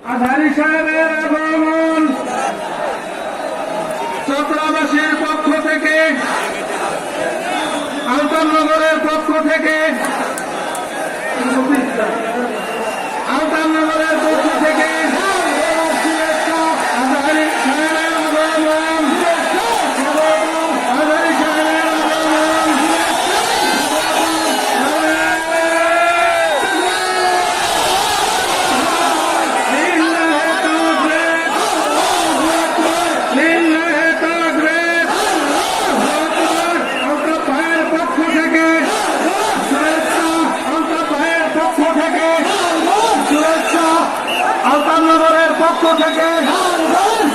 আজহারী সাহেবের আগমন চট্টগ্রামবাসীর পক্ষ থেকে, আলতানগরের পক্ষ থেকে, আলতানগরের পক্ষ থেকে আজহারী সাহেবের আগমন, আজহারী সাহেবের আগমন। আলতানগরের পক্ষ থেকে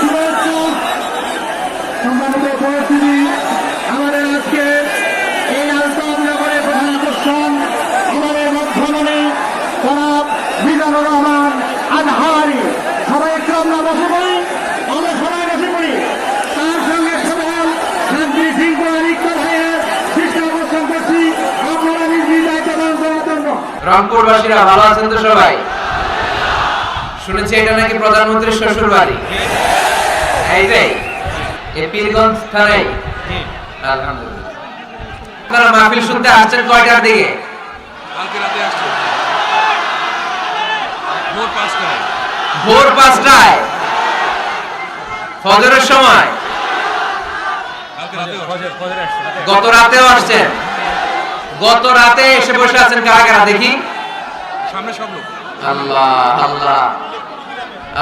শুভেচ্ছা। সম্মানিত উপস্থিতি, আমাদের আজকে এই আলতানগরের প্রধান আকর্ষণ আমাদের মধ্যমণি জনাব মিজানুর রহমান আজহারী। সবাই একটু আমরা বসে পড়ি, আমরা সবাই বসে পড়ি। তার সঙ্গে সবাই শান্তি শৃঙ্খলা রক্ষা ভাইয়ের চেষ্টা অবস্থান করছি। আপনারা নিজ নিজ দায়িত্ব পালন করার জন্য। রংপুরবাসীরা ভালো আছেন তো সবাই? শুনেছি এটা নাকি প্রধানমন্ত্রীর শ্বশুর বাড়ি, এইটাই এই পীরগঞ্জ থানায়। আলহামদুলিল্লাহ। আপনারা মাহফিল শুনতে আসছেন কয়টার দিকে? কালকে রাতে আসছে ভোর 5টায়। ভোর 5টায়, ফজরের সময়। কালকে রাতে ফজরে আসছে। গত রাতেও আসছেন? গত রাতে এসে বসে আছেন কারা কারা দেখি? সামনে সব লোক। আল্লাহ আল্লাহ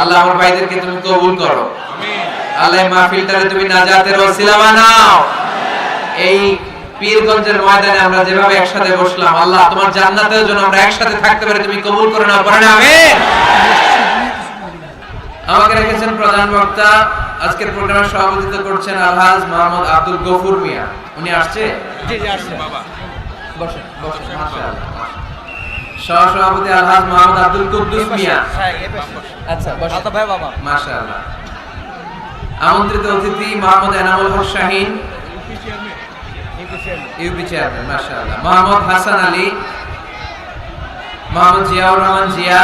আল্লাহ, আমার ভাইদেরকে তুমি কবুল করো। আমিন। আল্লাহ মাহফিলটারে তুমি নাজাতের ওসিলা বানাও। এই পীরগঞ্জের ময়দানে আমরা যেভাবে একসাথে বসলাম, আল্লাহ তোমার জান্নাতের জন্য আমরা একসাথে থাকতে পারি তুমি কবুল করে নাও, পড়েন আমিন। আমাকে রেখেছেন প্রধান বক্তা, আজকের প্রোগ্রামে সভাপতিত্ব করছেন আলহাজ মোহাম্মদ আব্দুল গফুর মিয়া। উনি আসছে? জি জি আসছে বাবা। বসেন বসেন। মাশাআল্লাহ। সহসভাপতি আলহাজ মোহাম্মদ আব্দুল কুদ্দুস মিয়া। আচ্ছা বসেন। আলতা ভাই বাবা। মাশাআল্লাহ। আমন্ত্রিত অতিথি মোহাম্মদ এনামুল হক শাহিন, ইউপি চেয়ারম্যান। মাশাআল্লাহ। মোহাম্মদ হাসান আলী, মোহাম্মদ জিয়াউর রহমান জিয়া,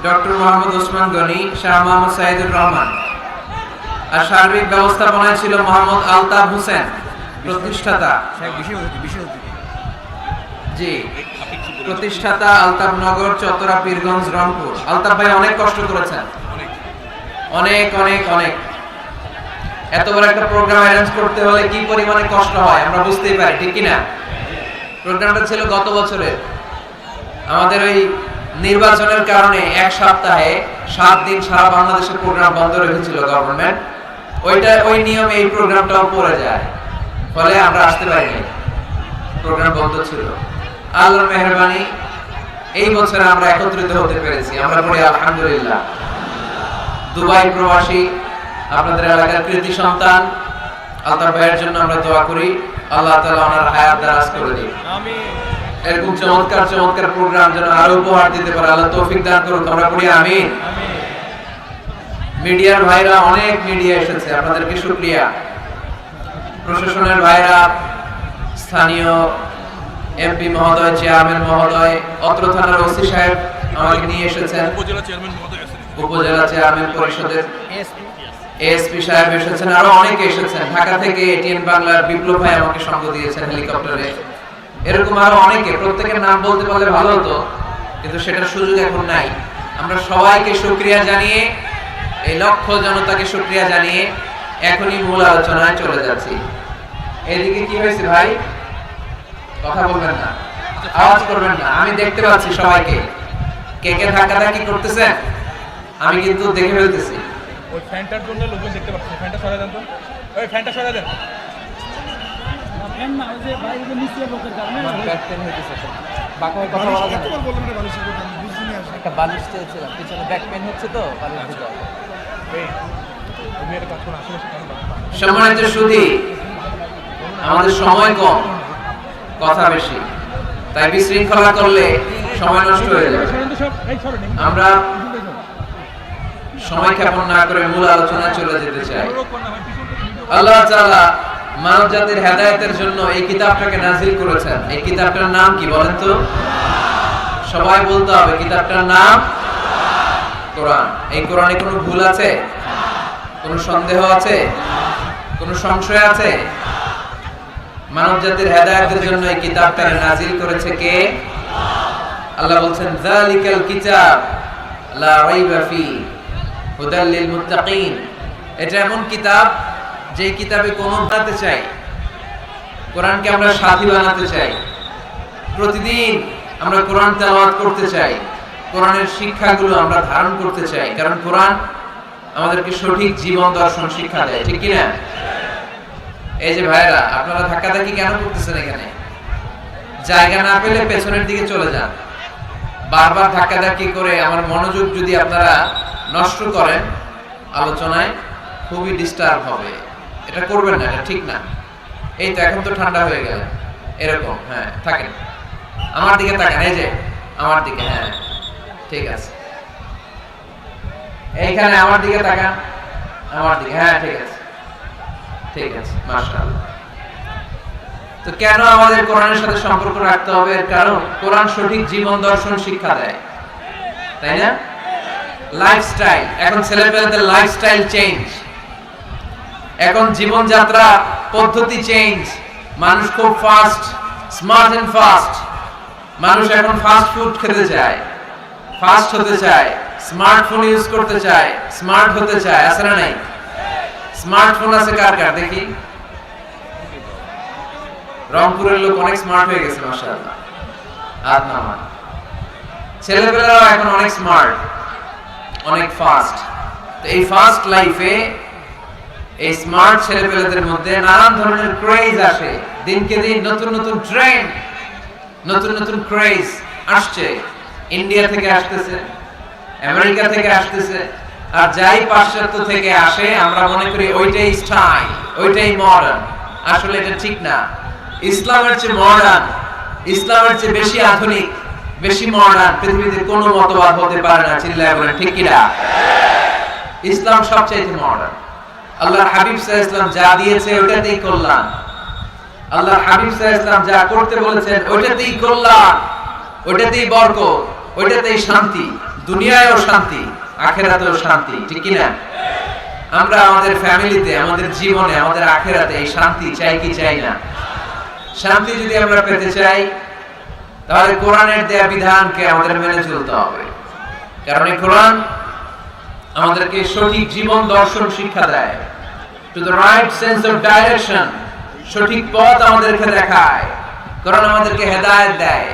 ডক্টর মোহাম্মদ ওসমান গনি, শাহ মোহাম্মদ সাইদুর রহমান। আর সার্বিক ব্যবস্থাপনায় ছিল মোহাম্মদ আলতাফ হোসেন, প্রতিষ্ঠাতা। জি, প্রতিষ্ঠাতা আলতাফ নগর, চত্বরা, পীরগঞ্জ, রংপুর। আলতাফ ভাই অনেক কষ্ট করেছেন, অনেক অনেক অনেক। এত বড় একটা প্রোগ্রাম অ্যারেঞ্জ করতে হলে কি পরিমাণে কষ্ট হয় আমরা বুঝতেই পারি, ঠিক কি না? প্রোগ্রামটা ছিল গত বছরের। আমাদের ওই নির্বাচনের কারণে এক সপ্তাহে 7 দিন সারা বাংলাদেশের প্রোগ্রাম বন্ধ রেখেছিল গভর্নমেন্ট। ওই নিয়মে এই প্রোগ্রামটাও পড়ে যায়, ফলে আমরা আসতে পারিনি, প্রোগ্রাম বন্ধ ছিল। আল্লাহর মেহেরবানি এই বছর আমরা একত্রিত হতে পেরেছি, আমরা পড়ি আলহামদুলিল্লাহ। দুবাই প্রবাসী, আপনাদের এলাকার কৃতি সন্তান আলতাফ ভাইয়ের জন্য আমরা দোয়া করি, আল্লাহ তাআলা ওনার হায়াত দারাজ করে দিন। আমিন। এরকম চমৎকার চমৎকার প্রোগ্রাম যেন আরো উপহার দিতে পারে, আল্লাহ তৌফিক দান করুন, আমরা পড়ি আমিন। মিডিয়ার ভাইরা, অনেক মিডিয়া এসেছে, আপনাদেরকে শুকরিয়া। প্রশাসনের ভাইরা, স্থানীয় এমপি মহোদয়, চেয়ারম্যান মহোদয়, অত্র থানার ওসি সাহেব আমাকে নিয়ে এসেছেন, উপজেলা চেয়ারম্যান মহোদয় আছেন, উপজেলা চেয়ারম্যান পরিষদের এসপি সাহেব এসেছেন, আরো অনেকে এসেছেন। ঢাকা থেকে এটিএন বাংলার বিপ্লব ভাই আমাকে সঙ্গ দিয়েছেন হেলিকপ্টারে। এরকম আরো অনেকে, প্রত্যেকের নাম বলতে পারলে ভালো হতো, কিন্তু সেটার সুযোগ এখন নাই। আমরা সবাইকে শুকরিয়া জানিয়ে, এই লক্ষ জনতাকে শুকরিয়া জানিয়ে এখনই মূল আলোচনায় চলে যাচ্ছি। এদিকে কি হয়েছে ভাই? কথা বলবেন না, আওয়াজ করবেন না, আমি দেখতে পাচ্ছি সবাইকে। কে কে ধাক্কাধাক্কি করতেছেন আমি কিন্তু দেখে ফেলতেছি। ওই ফ্যানটার জন্য লোকজন দেখতে পাচ্ছে। ফ্যানটা সরাই দেন তো, ওই ফ্যানটা সরাই দেন। ফ্যান না, ওই যে বাইরে নিচে লোকের কারণে ব্যাক পেন হইতেছে। বাঁকা হয়ে কথা বলা যায় না। একটা বালিশ চেয়েছিলাম, পিছনে ব্যাক পেন হচ্ছে তো বালিশ দিতে হবে। এই তুমি একটা কাজ করো, আশেপাশে কেন বাবা? সম্মানিত সুধী, আমাদের সময় কম, কথা বেশি, তাই বিশৃঙ্খলা করলে সময় নষ্ট হয়ে যাবে। আমরা সময় ক্ষেপণ না করে মূল আলোচনায় চলে যেতে চাই। আল্লাহ তাআলা মানব জাতির হেদায়েতের জন্য এই কিতাবটাকে নাযিল করেছেন। এই কিতাবটার নাম কি বলেন তো? সবাই বলতে হবে, কিতাবটার নাম কোরআন। এই কোরআনে কোনো ভুল আছে? কোনো সন্দেহ আছে? কোনো সংশয় আছে? মানব জাতির হেদায়েতের জন্য এই কিতাবটা নাজিল করেছে কে? আল্লাহ বলছেন যালিকাল কিতাব লা রাইবা ফি হুদাল লিল মুত্তাকিন। এটা এমন কিতাব যে কিতাবে কোনো বানাতে চাই, কোরআনকে আমরা সাথী বানাতে চাই, প্রতিদিন আমরা কোরআন তেলাওয়াত করতে চাই, কোরআনের শিক্ষাগুলো আমরা ধারণ করতে চাই, কারণ কোরআন আমাদেরকে সঠিক জীবন দর্শন শিক্ষা দেয়, ঠিক কি না? এই যে ভাইরা, আপনারা ধাক্কাধাক্কি কেন করতেছেন? এখানে জায়গা না পেলে পেছনের দিকে চলে যান। বারবার ধাক্কাধাক্কি করে আমার মনোযোগ যদি আপনারা নষ্ট করেন আলোচনায়, খুবই ডিস্টার্ব হবে। এটা করবেন না, এটা ঠিক না। এই তো এখন তো ঠান্ডা হয়ে গেল, এরকম হ্যাঁ থাকেন, আমার দিকে তাকান, এই যে আমার দিকে, হ্যাঁ ঠিক আছে, এইখানে আমার দিকে তাকান, আমার দিকে, হ্যাঁ ঠিক আছে, ঠিক আছে, মাশাআল্লাহ। তো কেন আমাদের কোরআনের সাথে সম্পর্ক রাখতে হবে? এর কারণ কোরআন সঠিক জীবন দর্শন শিক্ষা দেয়, তাই না? লাইফস্টাইল, এখন ছেলেমেয়েদের লাইফস্টাইল চেঞ্জ, এখন জীবনযাত্রা পদ্ধতি চেঞ্জ। মানুষ খুব ফাস্ট, স্মার্ট এন্ড ফাস্ট। মানুষ এখন ফাস্ট ফুড খেতে চায়, ফাস্ট হতে চায়, স্মার্টফোন ইউজ করতে চায়, স্মার্ট হতে চায়, আছে না নাই? স্মার্টফোন আছে কার কার দেখি? রংপুরের লোক অনেক স্মার্ট হয়ে গেছে, মাশাআল্লাহ। হাত নামান। ছেলেপেলেরাও এখন অনেক স্মার্ট, অনেক ফাস্ট। তো এই ফাস্ট লাইফে এই স্মার্ট ছেলেপেলেদের মধ্যে নানান ধরনের ক্রেজ আসে। দিনকে দিন নতুন নতুন ট্রেন্ড, নতুন নতুন ক্রেজ আসছে। ইন্ডিয়া থেকে আসতেছে, আমেরিকা থেকে আসতেছে, আর যাই পাশ্চাত্য থেকে আসে আমরা মনে করি ওইটাই স্টাইল, ওইটাই মডার্ন। আসলে এটা ঠিক না। ইসলামের চেয়ে মডার্ন, ইসলামের চেয়ে বেশি আধুনিক, বেশি মডার্ন পৃথিবীতে কোনো মতবাদ হতে পারে না। চিল্লায় বলেন ঠিক কি না? ইসলাম সবচেয়ে মডার্ন। আল্লাহর হাবিব সাল্লাল্লাহু আলাইহি ওয়াসাল্লাম যা দিয়েছে ওইটাতেই কল্যাণ। আল্লাহর হাবিব সাল্লাল্লাহু আলাইহি ওয়াসাল্লাম যা করতে বলেছেন ওইটাতেই কল্যাণ, ওইটাতেই বরকত, ওইটাতেই শান্তি। দুনিয়ায়ও শান্তি, আখিরাতেও শান্তি, ঠিক কি না? আমরা আমাদের ফ্যামিলিতে, আমাদের জীবনে, আমাদের আখিরাতে এই শান্তি চাই কি চাই না? শান্তি যদি আমরা পেতে চাই তাহলে কোরআনের দেয়া বিধানকে আমাদের মেনে চলতে হবে। কারণ এই কোরআন আমাদেরকে সঠিক জীবন দর্শন শিক্ষা দেয়, to the right sense of direction. সঠিক পথ আমাদেরকে দেখায়। কোরআন আমাদেরকে হেদায়েত দেয়।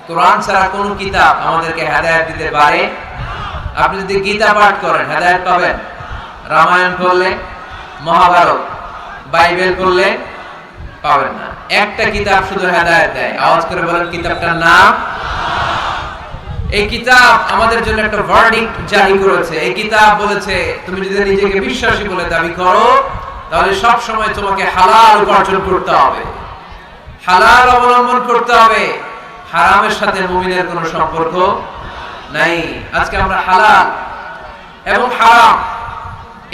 কোরআন ছাড়া কোন কিতাব আমাদেরকে হেদায়েত দিতে পারে? আপনি যদি গীতা পাঠ করেন হেদায়েত পাবেন? রামায়ণ পড়লে, মহাভারত, বাইবেল পড়লে পাবেন না। একটা কিতাব শুধু হেদায়েত দেয়। আওয়াজ করে বলেন কিতাবটার নাম। এই কিতাব আমাদের জন্য একটা ভার্ডিক্ট জারি করেছে। এই কিতাব বলেছে তুমি যদি নিজেকে বিশ্বাসী বলে দাবি করো তাহলে সব সময় তোমাকে হালাল উপার্জন করতে হবে, হালাল অবলম্বন করতে হবে। হারামের সাথে মুমিনের কোনো সম্পর্ক নাই। আজকে আমরা হালাল এবং হারাম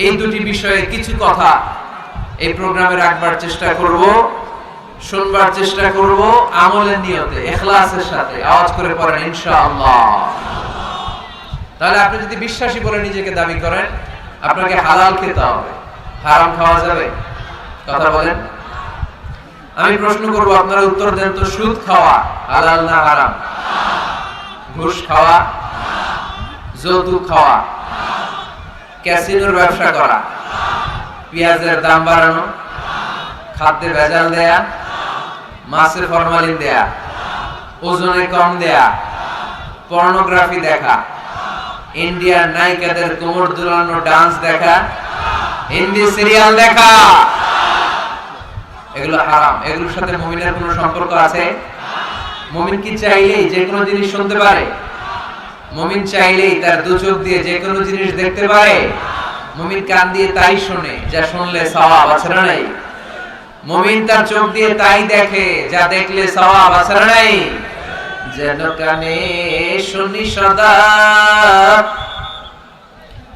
এই দুটি বিষয়ে কিছু কথা এই প্রোগ্রামে রাখবার চেষ্টা করব, শুনবার চেষ্টা করব আমলের নিয়তে, ইখলাসের সাথে। আওয়াজ করে পড়েন ইনশাআল্লাহ। তাহলে আপনি যদি বিশ্বাসী বলে নিজেকে দাবি করেন আপনাকে হালাল খেতে হবে, হারাম খাওয়া যাবে? কথা বলেন। আমি প্রশ্ন করব, আপনারা উত্তর দেন তো। সুদ খাওয়া হালাল না হারাম? ঘুষ খাওয়া, যৌতুক খাওয়া, ক্যাসিনোর ব্যবসা করা, পেঁয়াজের দাম বাড়ানো, খাদ্যে ভেজাল দেয়া, মাছে ফরমালিন দেয়া, ওজনে কম দেয়া, পর্নোগ্রাফি দেখা, ইন্ডিয়ার নায়িকাদের কোমর দুলানো ডান্স দেখা, হিন্দি সিরিয়াল দেখা, এগুলো হারাম। এগুলোর সাথে মুমিনের কোনো সম্পর্ক আছে? মুমিন কি চাইলেই যে কোনো জিনিস শুনতে পারে? মুমিন চাইলেই তার দু চোখ দিয়ে যে কোনো জিনিস দেখতে পারে? মুমিন কান দিয়ে তাই শুনে যা শুনলে সওয়াব, আছে না নাই? মুমিন তার চোখ দিয়ে তাই দেখে যা দেখলে সওয়াব, আছে না নাই? যেন কানে শুনি সদা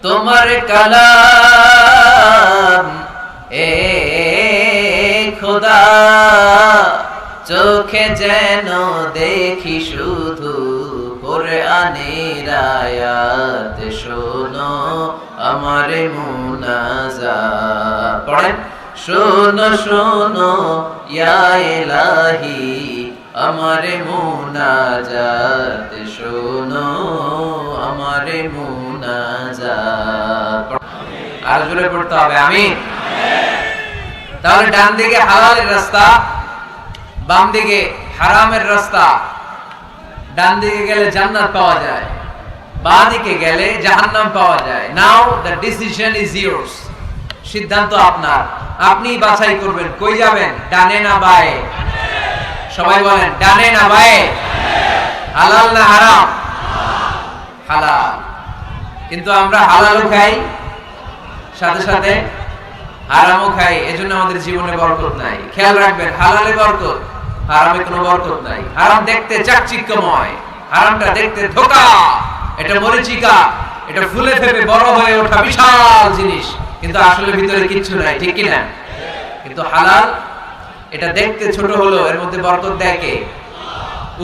তোমার কালাম, এ খোদা চোখে যেন দেখি শুধু কুরআনের আয়াত শোনো আমার মুনাজাত পড়েন শোনো শোনো ইয়া ইলাহি আমার মুনাজাত শোনো আমার মুনাজাত আর জোরে পড়তে হবে আমিন তাহলে ডান দিকে হালালের রাস্তা বাম দিকে হারামের রাস্তা ডান দিকে গেলে জান্নাত পাওয়া যায় বাম দিকে গেলে জাহান্নাম পাওয়া যায় নাও দ্য ডিসিশন ইজ ইয়োর্স সিদ্ধান্ত আপনার আপনি বাছাই করবেন কই যাবেন ডানে না বায়ে সবাই বলেন ডানে না বায়ে হালাল না হারাম হালাল কিন্তু আমরা হালালও খাই সাথে সাথে হারামও খাই এজন্য আমাদের জীবনে বরকত নাই খেয়াল রাখবেন হালালে বরকত হারামে কোনো বরকত নাই হারাম দেখতে চাকচিক্যময় হারামটা দেখতে ধোঁকা এটা মরিচিকা এটা ফুলে ফেপে বড় হয়ে ওঠা বিশাল জিনিস কিন্তু আসলে ভিতরে কিচ্ছু নাই ঠিক কি না কিন্তু হালাল এটা দেখতে ছোট হলো এর মধ্যে বরকত দেয় কে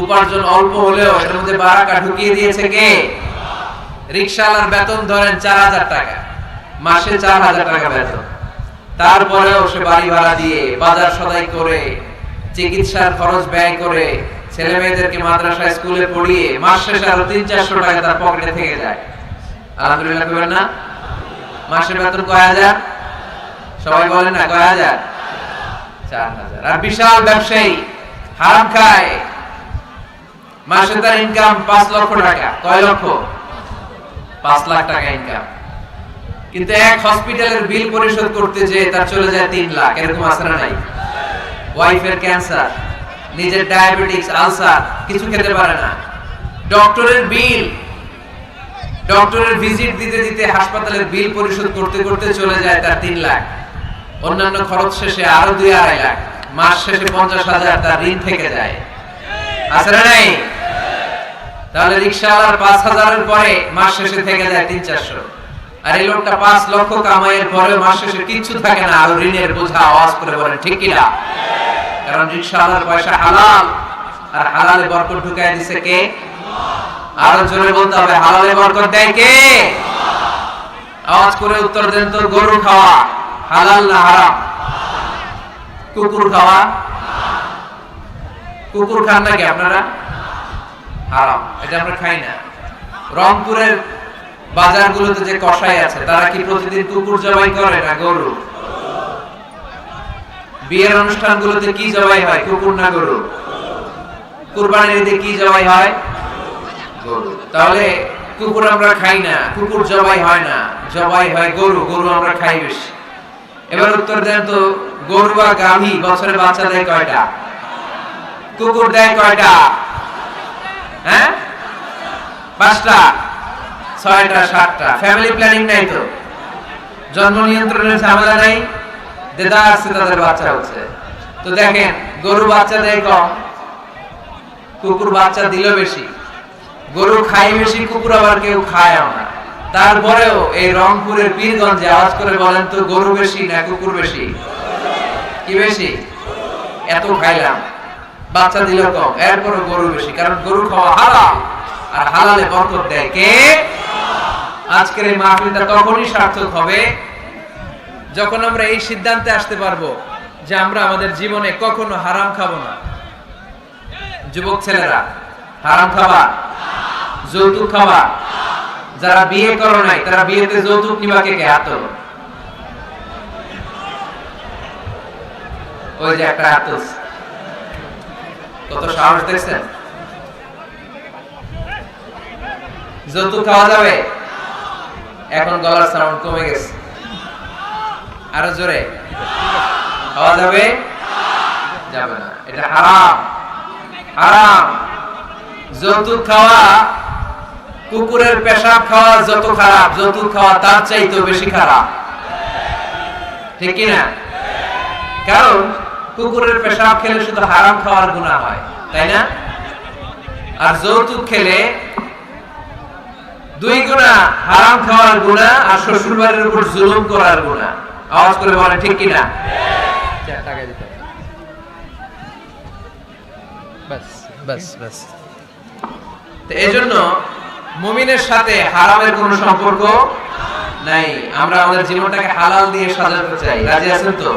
উপার্জন অল্প হলেও এর মধ্যে বারাকা ঢুকিয়ে দিয়েছে কে রিকশাওয়ালার বেতন ধরেন 4000 টাকা মাসে 4000 টাকা বেতন তারপরেও সে বাড়ি ভাড়া দিয়ে বাজার সদাই করে চিকিৎসার খরচ ব্যয় করে ছেলে মেয়েদেরকে মাদ্রাসা স্কুলে পড়িয়ে মাস শেষে আরো 300-400 টাকা তার পকেটে থেকে যায় আলহামদুলিল্লাহ কইবেন না মাসের বেতন কয় হাজার সবাই বলেন না কয় হাজার 4000 আর বিশাল ব্যবসায়ী হারাম খায় মাসে তার ইনকাম 5 লক্ষ টাকা কয় লক্ষ 5 লাখ টাকা ইনকাম কিন্তু এক হসপিটালের বিল পরিশোধ করতে যে তার চলে যায় 3 লাখ এরকম আছে না নাই ওয়াইফের ক্যান্সার নিজের ডায়াবেটিস আলসার কিছু খেতে পারে না ডক্টরের বিল ডক্টরের ভিজিট দিতে দিতে হাসপাতালের বিল পরিশোধ করতে করতে চলে যায় তার 3 লাখ অন্যান্য খরচ শেষে আরো 2-2.5 লাখ মাস শেষে 50,000 তার ঋণ থেকে যায় আছে না নাই তাহলে রিকশাওয়ালার 5,000 এর পরে মাস শেষে থেকে যায় 300-400 আর এই লোকটা 5 লক্ষ কামাইয়ের পরে মাস শেষে কিচ্ছু থাকে না আর ঋণের বোঝা আওয়াজ করে বলেন ঠিক কি না কারণ রিকশাওয়ালার পয়সা হালাল আর হালালে বরকত ঢুকায় দিছে কে আরো জোরে বলতে হবে হালালে বরকত দেয় কে আওয়াজ করে উত্তর দেন তো গরু খাওয়া হালাল না হারাম কুকুর খাওয়া কুকুর খান নাকি আপনারা হারাম এটা আমরা খাই না রংপুরের বাজারগুলোতে যে কসাই আছে তারা কি প্রতিদিন কুকুর জবাই করে না গরু বিয়ের অনুষ্ঠানগুলোতে কি জবাই হয় কুকুর না গরু কুরবানির ঈদে কি জবাই হয় গরু তাহলে কুকুর আমরা খাই না কুকুর জবাই হয় না জবাই হয় গরু গরু আমরা খাই বেশি এবার উত্তর দেন তো গরু বা গাভী বছরে বাচ্চা দেয় কয়টা কুকুর দেয় কয়টা হ্যাঁ 5টা 6টা 7টা ফ্যামিলি প্ল্যানিং নাই তো জন্ম নিয়ন্ত্রণের ঝামেলা নাই দেদা আছে তাদের বাচ্চা হচ্ছে তো দেখেন গরু বাচ্চা দেয় কম কুকুর বাচ্চা দিল বেশি গরু খায় বেশি কুকুর আবার কেউ খায় না তারপরেও এই রংপুরের পীরগঞ্জে আওয়াজ করে বলেন তো গরু বেশি না কুকুর বেশি কি বেশি এত খাইলাম বাচ্চা দিল কম এরপরও গরু বেশি কারণ গরু খাওয়া হালাল আর হালালে বরকত দেয় কে আজকের এই মাহফিলটা তখনই সার্থক হবে যখন আমরা এই সিদ্ধান্তে আসতে পারবো যে আমরা আমাদের জীবনে কখনো হারাম খাবো না যুবক ছেলেরা হারাম খাবা যৌতুক খাবা যারা বিয়ে করো নাই তারা বিয়েতে যৌতুক নিবা কে হাত তোলো ওই যে একটা হাত কত সাহস দেখছেন যৌতুক খাওয়া যাবে এখন গলার সাউন্ড কমে গেছে আরো জোরে খাওয়া যাবে যাবে না এটা হারাম হারাম যৌতুক খাওয়া কুকুরের পেশাব খাওয়া যত খারাপ যৌতুক খাওয়া তার চাইতেও বেশি খারাপ ঠিক কি না কারণ কুকুরের পেশাব খেলে শুধু হারাম খাওয়ার গুনাহ হয় তাই না আর যৌতুক খেলে 2 গুনাহ হারাম খাওয়ার গুনাহ আর শ্বশুর বাড়ির উপর জুলুম করার গুনাহ আওয়াজ করে বলেন ঠিক কি না টাকা দিতে বাস বাস বাস তো এজন্য মুমিনের সাথে হারামের কোনো সম্পর্ক নাই। আমরা আমাদের জীবনটাকে হালাল দিয়ে সাজাতে চাই। রাজি আছেন তো?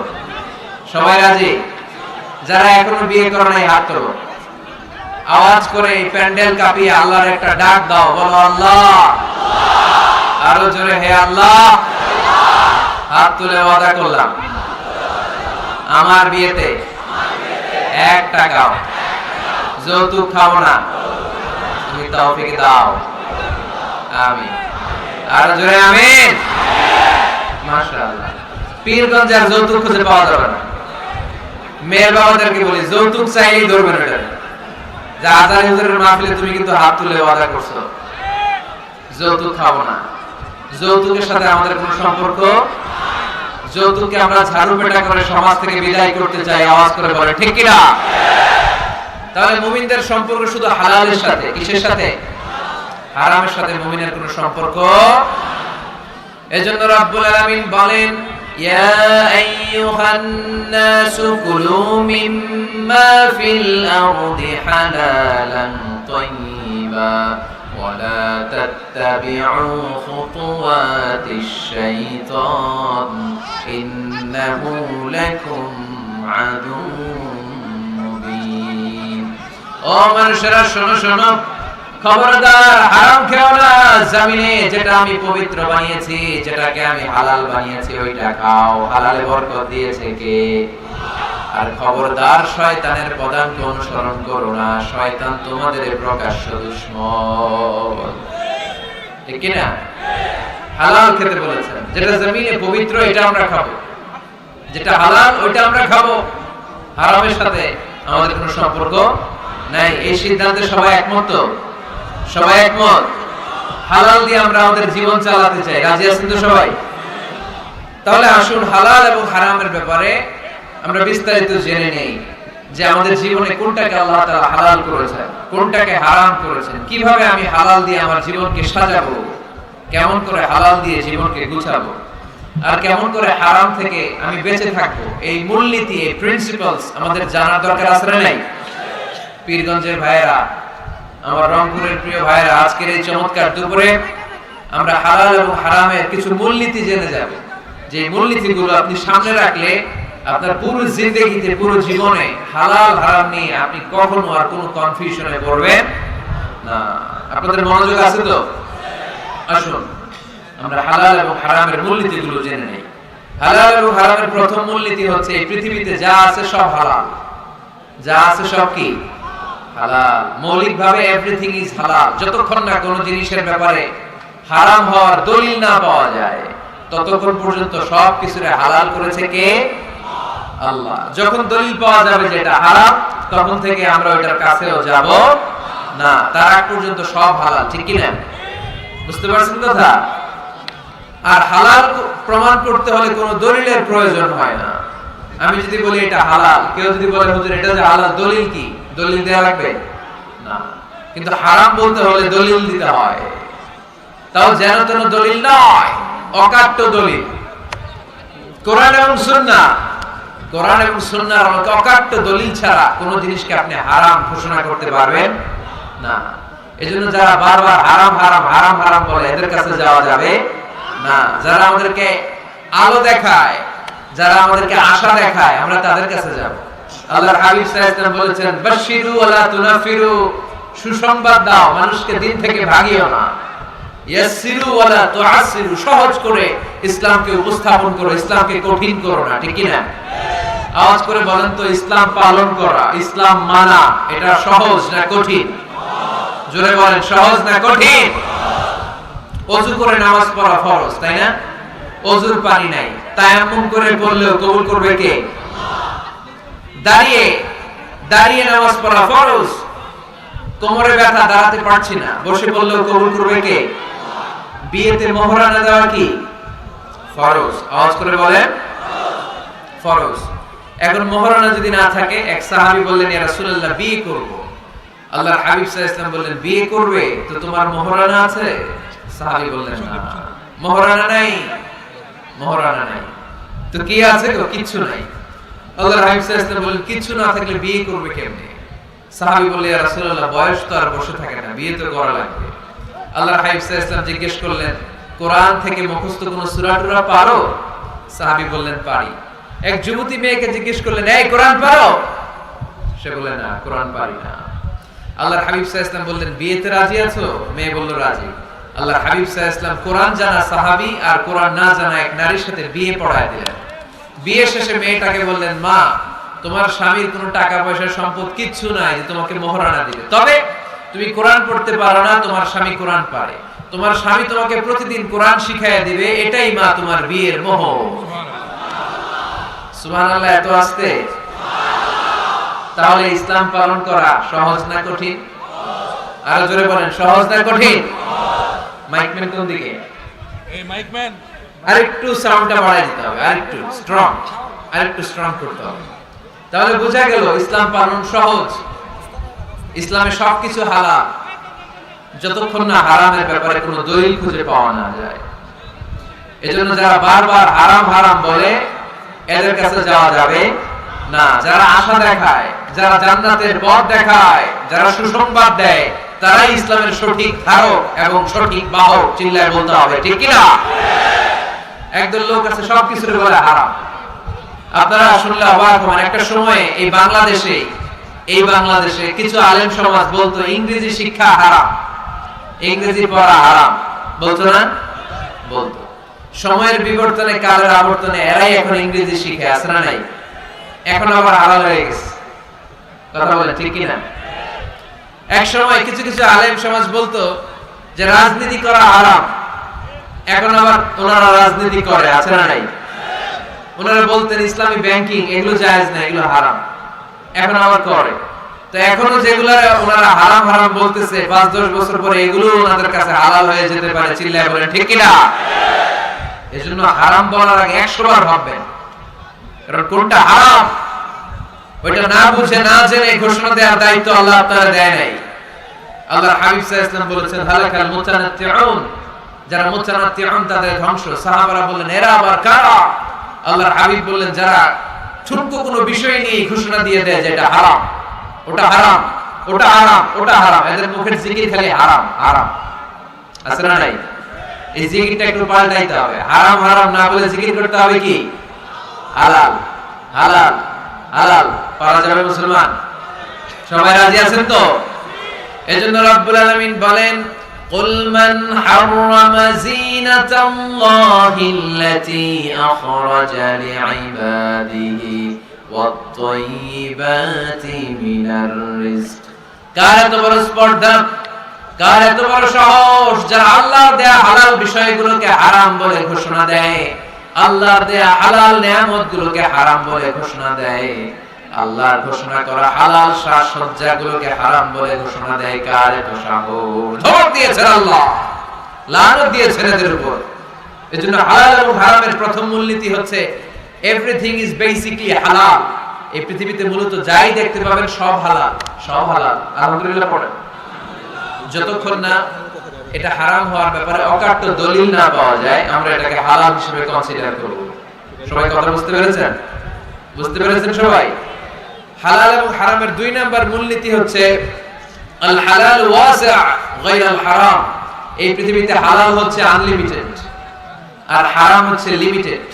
সবাই রাজি? যারা এখনো বিয়ে করে নাই হাত তোলো। আওয়াজ করে এই প্যান্ডেল কাঁপিয়ে আল্লাহর একটা ডাক দাও, বলো আল্লাহ। আরো জোরে, হে আল্লাহ। হাত তুলে ওয়াদা করলাম আমার বিয়েতে 1 টাকাও যৌতুক খাবো না। তুমি তৌফিক দাও, আমিন। আরো জোরে আমিন। মাশাআল্লাহ। পীরগঞ্জে আর যৌতুক খুঁজে পাওয়া যাবে না। মেয়ের বাবাদেরকে বলি, যৌতুক চাইলেই ধরবেন এটা। যে আজারি হুজুরের মাহফিলে তুমি কিন্তু হাত তুলে ওয়াদা করছো যৌতুক খাবো না। যৌতুকের সাথে আমাদের কোনো সম্পর্ক। যৌতুককে আমরা ঝাড়ু পেটা করে সমাজ থেকে বিদায় করতে চাই। আওয়াজ করে বলে ঠিক কিনা? তাহলে মুমিনদের সম্পর্ক শুধু হালালের সাথে, কিসের সাথে? হারামের সাথে মুমিনের কোনো সম্পর্ক। এজন্য রব্বুল আলামিন বলেন, ইয়া আইয়ুহান নাসু কুলু মিম্মা ফিল আরদি হালালান তাইয়্যিবা ওয়া লা তাত্তাবিউ খুতুওয়াতিশ শাইতান ইন্নাহু লাকুম আদুউম মুবিন। ও মানুষেরা শোনো শোনো, খবরদার হারাম খেও না। জমিনে যেটা আমি পবিত্র বানিয়েছি, যেটাকে আমি হালাল বানিয়েছি, ওইটা খাও। হালালে বরকত দিয়েছে কে? আর খবরদার শয়তানের পদাঙ্ক অনুসরণ করো না। শয়তান তোমাদের প্রকাশ্য দুশমন। ঠিক কি না? হালাল খেতে বলেছেন। যেটা জমিনে পবিত্র এটা আমরা খাবো, যেটা হালাল ওইটা আমরা খাবো। হারামের সাথে আমাদের কোনো সম্পর্ক নাই। এই সিদ্ধান্তে সবাই একমত তো? সবাই একমত? হালাল দিয়ে আমরা আমাদের জীবন চালাতে চাই। রাজি আছেন তো সবাই? তাহলে আসুন হালাল এবং হারামের ব্যাপারে আমরা বিস্তারিত জেনে নেই, যে আমাদের জীবনে কোনটাকে আল্লাহ তাআলা হালাল করেছেন, কোনটাকে হারাম করেছেন, কিভাবে আমি হালাল দিয়ে আমার জীবনকে সাজাবো, কেমন করে হালাল দিয়ে জীবনকে গুছাবো, আর কেমন করে হারাম থেকে আমি বেঁচে থাকবো। এই মূলনীতি, এই প্রিন্সিপালস আমাদের জানার দরকার আছে না নাই? পীরগঞ্জের ভাইয়েরা, আমার রংপুরের প্রিয় ভাইয়েরা, আজকের এই চমৎকার দুপুরে আমরা হালাল এবং হারামের কিছু মূলনীতি জেনে যাব। যে মূলনীতিগুলো আপনি সামনে রাখলে আপনার পুরো জিন্দেগিতে, পুরো জীবনে হালাল হারাম নিয়ে আপনি কখনো আর কোনো কনফিউশনে পড়বেন না। আপনাদের মনোযোগ আছে তো? আসুন আমরা হালাল এবং হারামের মূলনীতিগুলো জেনে নেই। হালাল এবং হারামের প্রথম মূলনীতি হচ্ছে, এই পৃথিবীতে যা আছে সব হালাল। যা আছে সব কি? হালাল। মৌলিকভাবে এভরিথিং ইজ হালাল। যতক্ষণ না কোনো জিনিসের ব্যাপারে হারাম হওয়ার দলিল না পাওয়া যায়, ততক্ষণ পর্যন্ত সব কিছুরে হালাল করেছে কে? আল্লাহ। যখন দলিল পাওয়া যাবে যেটা হারাম, তখন থেকে আমরা ওইটার কাছেও যাব না। তার আগ পর্যন্ত সব হালাল। ঠিক কি না? বুঝতে পারছেন কথা? আর হালাল প্রমাণ করতে হলে কোনো দলিলের প্রয়োজন হয় না। আমি যদি বলি এটা হালাল, কেউ যদি বলে হুজুর এটা যে হালাল, দলিল কি? দলিল দেয়া লাগবে না। কিন্তু হারাম বলতে হলে দলিল দিতে হয়। তাও যেন তেন দলিল নয়, অকাট্য দলিল। কোরআন এবং সুন্নাহ, কোরআন এবং সুন্নাহর অকাট্য দলিল ছাড়া কোন জিনিসকে আপনি হারাম ঘোষণা করতে পারবেন না। এজন্য যারা বারবার হারাম হারাম হারাম হারাম বলে, এদের কাছে যাওয়া যাবে না। যারা আমাদেরকে আলো দেখায়, যারা আমাদেরকে আশা দেখায়, আমরা তাদের কাছে যাব। আল্লাহর হাবিব সাল্লাল্লাহু আলাইহি ওয়াসাল্লাম বলেছেন, বাশশিরু ওয়ালা তুনাফিরু, সুসংবাদ দাও, মানুষকে দিন থেকে ভাগিও না। ইয়াসসিরু ওয়ালা তুআসসিরু, সহজ করে ইসলামকে উপস্থাপন করো, ইসলামকে কঠিন করো না। ঠিক কি না? আওয়াজ করে বলেন তো, ইসলাম পালন করা, ইসলাম মানা, এটা সহজ না কঠিন? জোরে বলেন, সহজ না কঠিন? ওযু করে নামাজ পড়া ফরজ, তাই না? ওযুর পানি নাই, তায়াম্মুম করে পড়লেও কবুল করবে কে? দাঁড়িয়ে দাঁড়িয়ে নামাজ পড়া ফরজ। কোমরে ব্যথা, দাঁড়াতে পারছি না, বসে পড়লেও কবুল করবে কে? বিয়েতে মোহরানা দেওয়া কি ফরজ? আওয়াজ করে বলেন, ফরজ। এখন মোহরানা যদি না থাকে, এক সাহাবী বললেন, ইয়া রাসূলুল্লাহ, বিয়ে করব। আল্লাহর হাবিব সাল্লাল্লাহু আলাইহি ওয়াসাল্লাম বললেন, বিয়ে করবে তো তোমার মোহরানা আছে? সাহাবী বললেন, না, মোহরানা নাই। মোহরানা নাই তো কি আছে? কিচ্ছু নাই। আল্লাহর হাবিব সাল্লাল্লাহু আলাইহি ওয়াসাল্লাম বললেন, কিচ্ছু না থাকলে বিয়ে করবে কেমনে? সাহাবী বললেন ইয়া রাসূলুল্লাহ বয়স তো আর বসে থাকে না, বিয়ে তো করা লাগবে। আল্লাহর হাবিব সাল্লাল্লাহু আলাইহি ওয়াসাল্লাম জিজ্ঞেস করলেন কোরআন থেকে মুখস্থ কোন সূরা টুরা পারো? সাহাবী বললেন পারি। এক যুবতী মেয়েকে জিজ্ঞেস করলেন এই কোরআন পারো? সে বলল না কোরআন পারি না। আল্লাহর হাবিব সাল্লাল্লাহু আলাইহি ওয়াসাল্লাম বললেন বিয়েতে রাজি আছো? মেয়ে বলল রাজি। আল্লাহর হাবিব সাল্লাল্লাহু আলাইহি ওয়াসাল্লাম কোরআন জানা সাহাবী আর কোরআন না জানা এক নারীর সাথে বিয়ে পড়ায় দিলেন। বিয়ে শেষে মেয়েটাকে বললেন মা তোমার স্বামীর কোনো টাকা পয়সা সম্পদ কিচ্ছু নাই যে তোমাকে মোহরানা দিবে, তবে তুমি কোরআন পড়তে পারো না, তোমার স্বামী কোরআন পারে, তোমার স্বামী তোমাকে প্রতিদিন কোরআন শিখাইয়া দিবে, এটাই মা তোমার বিয়ের মোহর। সুবহানাল্লাহ। এত আস্তে। তাহলে ইসলাম পালন করা সহজ না কঠিন? আরো জোরে বলেন সহজ না কঠিন? মাইকম্যান কোন দিকে? এই মাইকম্যান আরেকটু সাউন্ডটা বাড়াই দিতে হবে, আরেকটু স্ট্রং করতে হবে। তাহলে বোঝা গেল ইসলাম পালন সহজ। ইসলামে সবকিছু হালাল যতক্ষণ না হারামের ব্যাপারে কোনো দলিল খুঁজে পাওয়া না যায়। এজন্য যারা বারবার হারাম হারাম বলে এদের কাছে যাওয়া যাবে না। যারা আশা দেখায়, যারা জান্নাতের পথ দেখায়, যারা সুসংবাদ দেয়, তারাই ইসলামের সঠিক ধারক এবং সঠিক বাহক। চিল্লায় বলতে হবে ঠিক কি না? একদল লোক আছে সবকিছুর বলে হারাম। আপনারা শুনলে অবাক হবেন, একটা সময় এই বাংলাদেশে কিছু আলেম সমাজ বলতো ইংরেজি শিক্ষা হারাম, ইংরেজি পড়া হারাম, বলতো না? বলতো। সময়ের বিবর্তনে, কালের আবর্তনে এরাই এখন ইংরেজি শিখে, আছে না নাই? এখন আবার হালাল হয়ে গেছে। কথা বলে ঠিক কি না? এক সময় কিছু কিছু আলেম সমাজ বলতো যে রাজনীতি করা হারাম, এখন আবার ওনারা রাজনীতি করে, আছে না নাই? ওনারা বলতেন ইসলামী ব্যাংকিং এগুলো জায়েজ না, এগুলো হারাম, এখন আবার করে। তো এখনো যেগুলো ওনারা হারাম হারাম বলতেছে 5-10 বছর পরে এগুলো ওনাদের কাছে হালাল হয়ে যেতে পারে। চিল্লায় বলেন ঠিক কি না? এজন্য হারাম বলার আগে 100 বার ভাববেন, কারণ কোনটা হারাম ওইটা না বুঝে না জেনে ঘোষণা দেওয়ার দায়িত্ব আল্লাহ আপনারা দেয় নাই। আল্লাহর হাবিব সাল্লাল্লাহু আলাইহি ওয়াসাল্লাম বলেছেন হালাকাল মুতানাত্তিউন, যারা মুতানাত্তিউন তাদের ধ্বংস। সাহাবারা বললেন এরা আবার কারা? আল্লাহর হাবিব বললেন যারা ছোট্ট কোনো বিষয় নিয়ে ঘোষণা দিয়ে দেয় যে এটা হারাম, ওটা হারাম, ওটা হারাম, ওটা হারাম, এদের মুখের জিকির খালি হারাম হারাম, আছে না নাই? এই জিকিরটা একটু পাল্টাইতে হবে। হারাম হারাম না বলে জিকির করতে হবে কি হালাল হালাল হালাল। পারা যাবে মুসলমান? সবাই রাজি আছেন তো? এজন্য রব্বুল আলামিন বলেন قل من حرم زينة الله التي أخرج لعباده والطيبات من الرزق। কার এত বড় স্পর্ধা, কার এত বড় সাহস যারা আল্লাহর দেয়া হালাল বিষয়গুলোকে হারাম বলে ঘোষণা দেয়, আল্লাহর দেয়া হালাল নিয়ামতগুলোকে হারাম বলে ঘোষণা দেয়, আল্লাহর ঘোষণা করা হালাল সাজসজ্জাগুলোকে হারাম বলে ঘোষণা দেয়। কার এত সাহস? ধমক দিয়েছেন আল্লাহ, লানত দিয়েছেন এদের উপর। এজন্য হালাল এবং হারামের প্রথম মূলনীতি হচ্ছে এভরিথিং ইজ বেসিক্যালি হালাল। এই পৃথিবীতে মূলত যাই দেখতে পাবেন সব হালাল, সব হালাল। আলহামদুলিল্লাহ পড়েন। যতক্ষণ না এটা হারাম হওয়ার ব্যাপারে অকাট্য দলিল না পাওয়া যায় আমরা এটাকে হালাল হিসেবে কনসিডার করব। সবাই কথা বুঝতে পেরেছেন? বুঝতে পেরেছেন সবাই? হালাল এবং হারামের 2 নাম্বার মূলনীতি হচ্ছে আল হালাল ওয়াসিআ গায়রুল হারাম। এই পৃথিবীতে হালাল হচ্ছে আনলিমিটেড আর হারাম হচ্ছে লিমিটেড।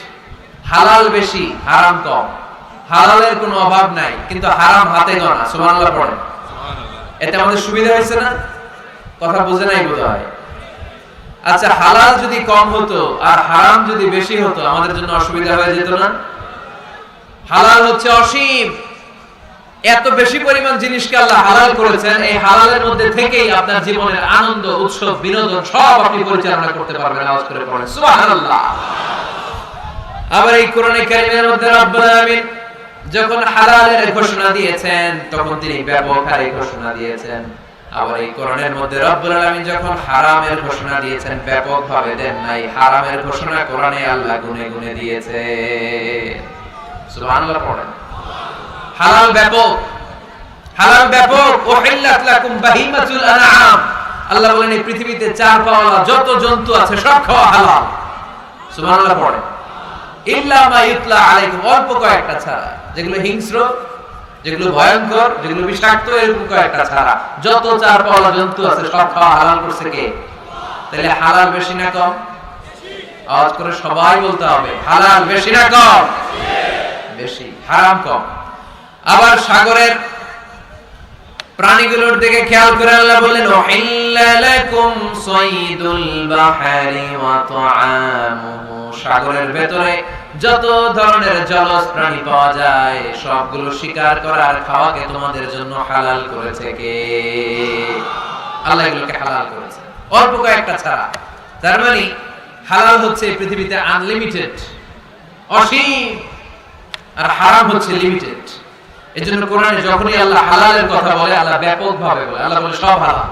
হালাল বেশি, হারাম কম। হালালের কোনো অভাব নাই, কিন্তু হারাম হাতে গোনা। সুবহানাল্লাহ পড়েন। এতে আমাদের সুবিধা হয়েছে না? কথা বুঝে নাই বোধহয়। আচ্ছা, হালাল যদি কম হতো আর হারাম যদি বেশি হতো আমাদের জন্য অসুবিধা হয়ে যেত না? হালাল হচ্ছে অসীম, এত বেশি পরিমাণ জিনিসকে আল্লাহ হালাল করেছেন। এই হালালের মধ্যে থেকেই আপনার জীবনের আনন্দ, উৎসব, বিনোদন সব আপনি পরিচালনা করতে পারবেন। আওয়াজ করে পড়েন সুবহানাল্লাহ। আবার এই কোরআনে কারীমের মধ্যে রব্বুল আলামিন যখন হালালের ঘোষণা দিয়েছেন তখন তিনি ব্যাপক হারে ঘোষণা দিয়েছেন। আবার এই কোরআনের মধ্যে রব্বুল আলামিন যখন হারামের ঘোষণা দিয়েছেন ব্যাপকভাবে দেন নাই। হারামের ঘোষণা কোরআনে আল্লাহ গুনে গুনে দিয়েছে। সুবহানাল্লাহ পড়েন। হালাল ব্যাপক, হালাল ব্যাপক। উহিল্লাত লাকুম বাহিমাতুল আনআম। আল্লাহ বলেন এই পৃথিবীতে চার পাওয়ালা যত জন্তু আছে সব খাওয়া হালাল। সুবহানাল্লাহ পড়েন। ইল্লা মা ইউতলা আলাইকুম, অল্প কয়েকটা ছাড়া, যেগুলো হিংস্র, যেগুলো ভয়ঙ্কর, যেগুলো বিষাক্ত, এরকম কয়েকটা ছাড়া যত চার পাওয়া জন্তু আছে সব খাওয়া হালাল করছে কে? তাহলে হালাল বেশি না কম? আওয়াজ করে সবাই বলতে হবে, হালাল বেশি না কম? বেশি, হারাম কম। আবার সাগরের প্রাণীগুলোর দিকে খেয়াল করে আল্লাহ বললেন, উহিল্লা লাকুম সাইদুল বাহরি ওয়া তুআমুহু, সাগরের ভেতরে যত ধরনের জলজ প্রাণী পাওয়া যায় সবগুলো শিকার করা আর খাওয়াকে তোমাদের জন্য হালাল করেছে কে? আল্লাহ এগুলোকে হালাল করেছে, অল্প কয়েকটা ছাড়া। তার মানে হালাল হচ্ছে পৃথিবীতে আনলিমিটেড, অসীম, আর হারাম হচ্ছে লিমিটেড। এজন্য কোরআনে যখনই আল্লাহ হালালের কথা বলে আল্লাহ ব্যাপকভাবে বলে, আল্লাহ বলে সব হালাল।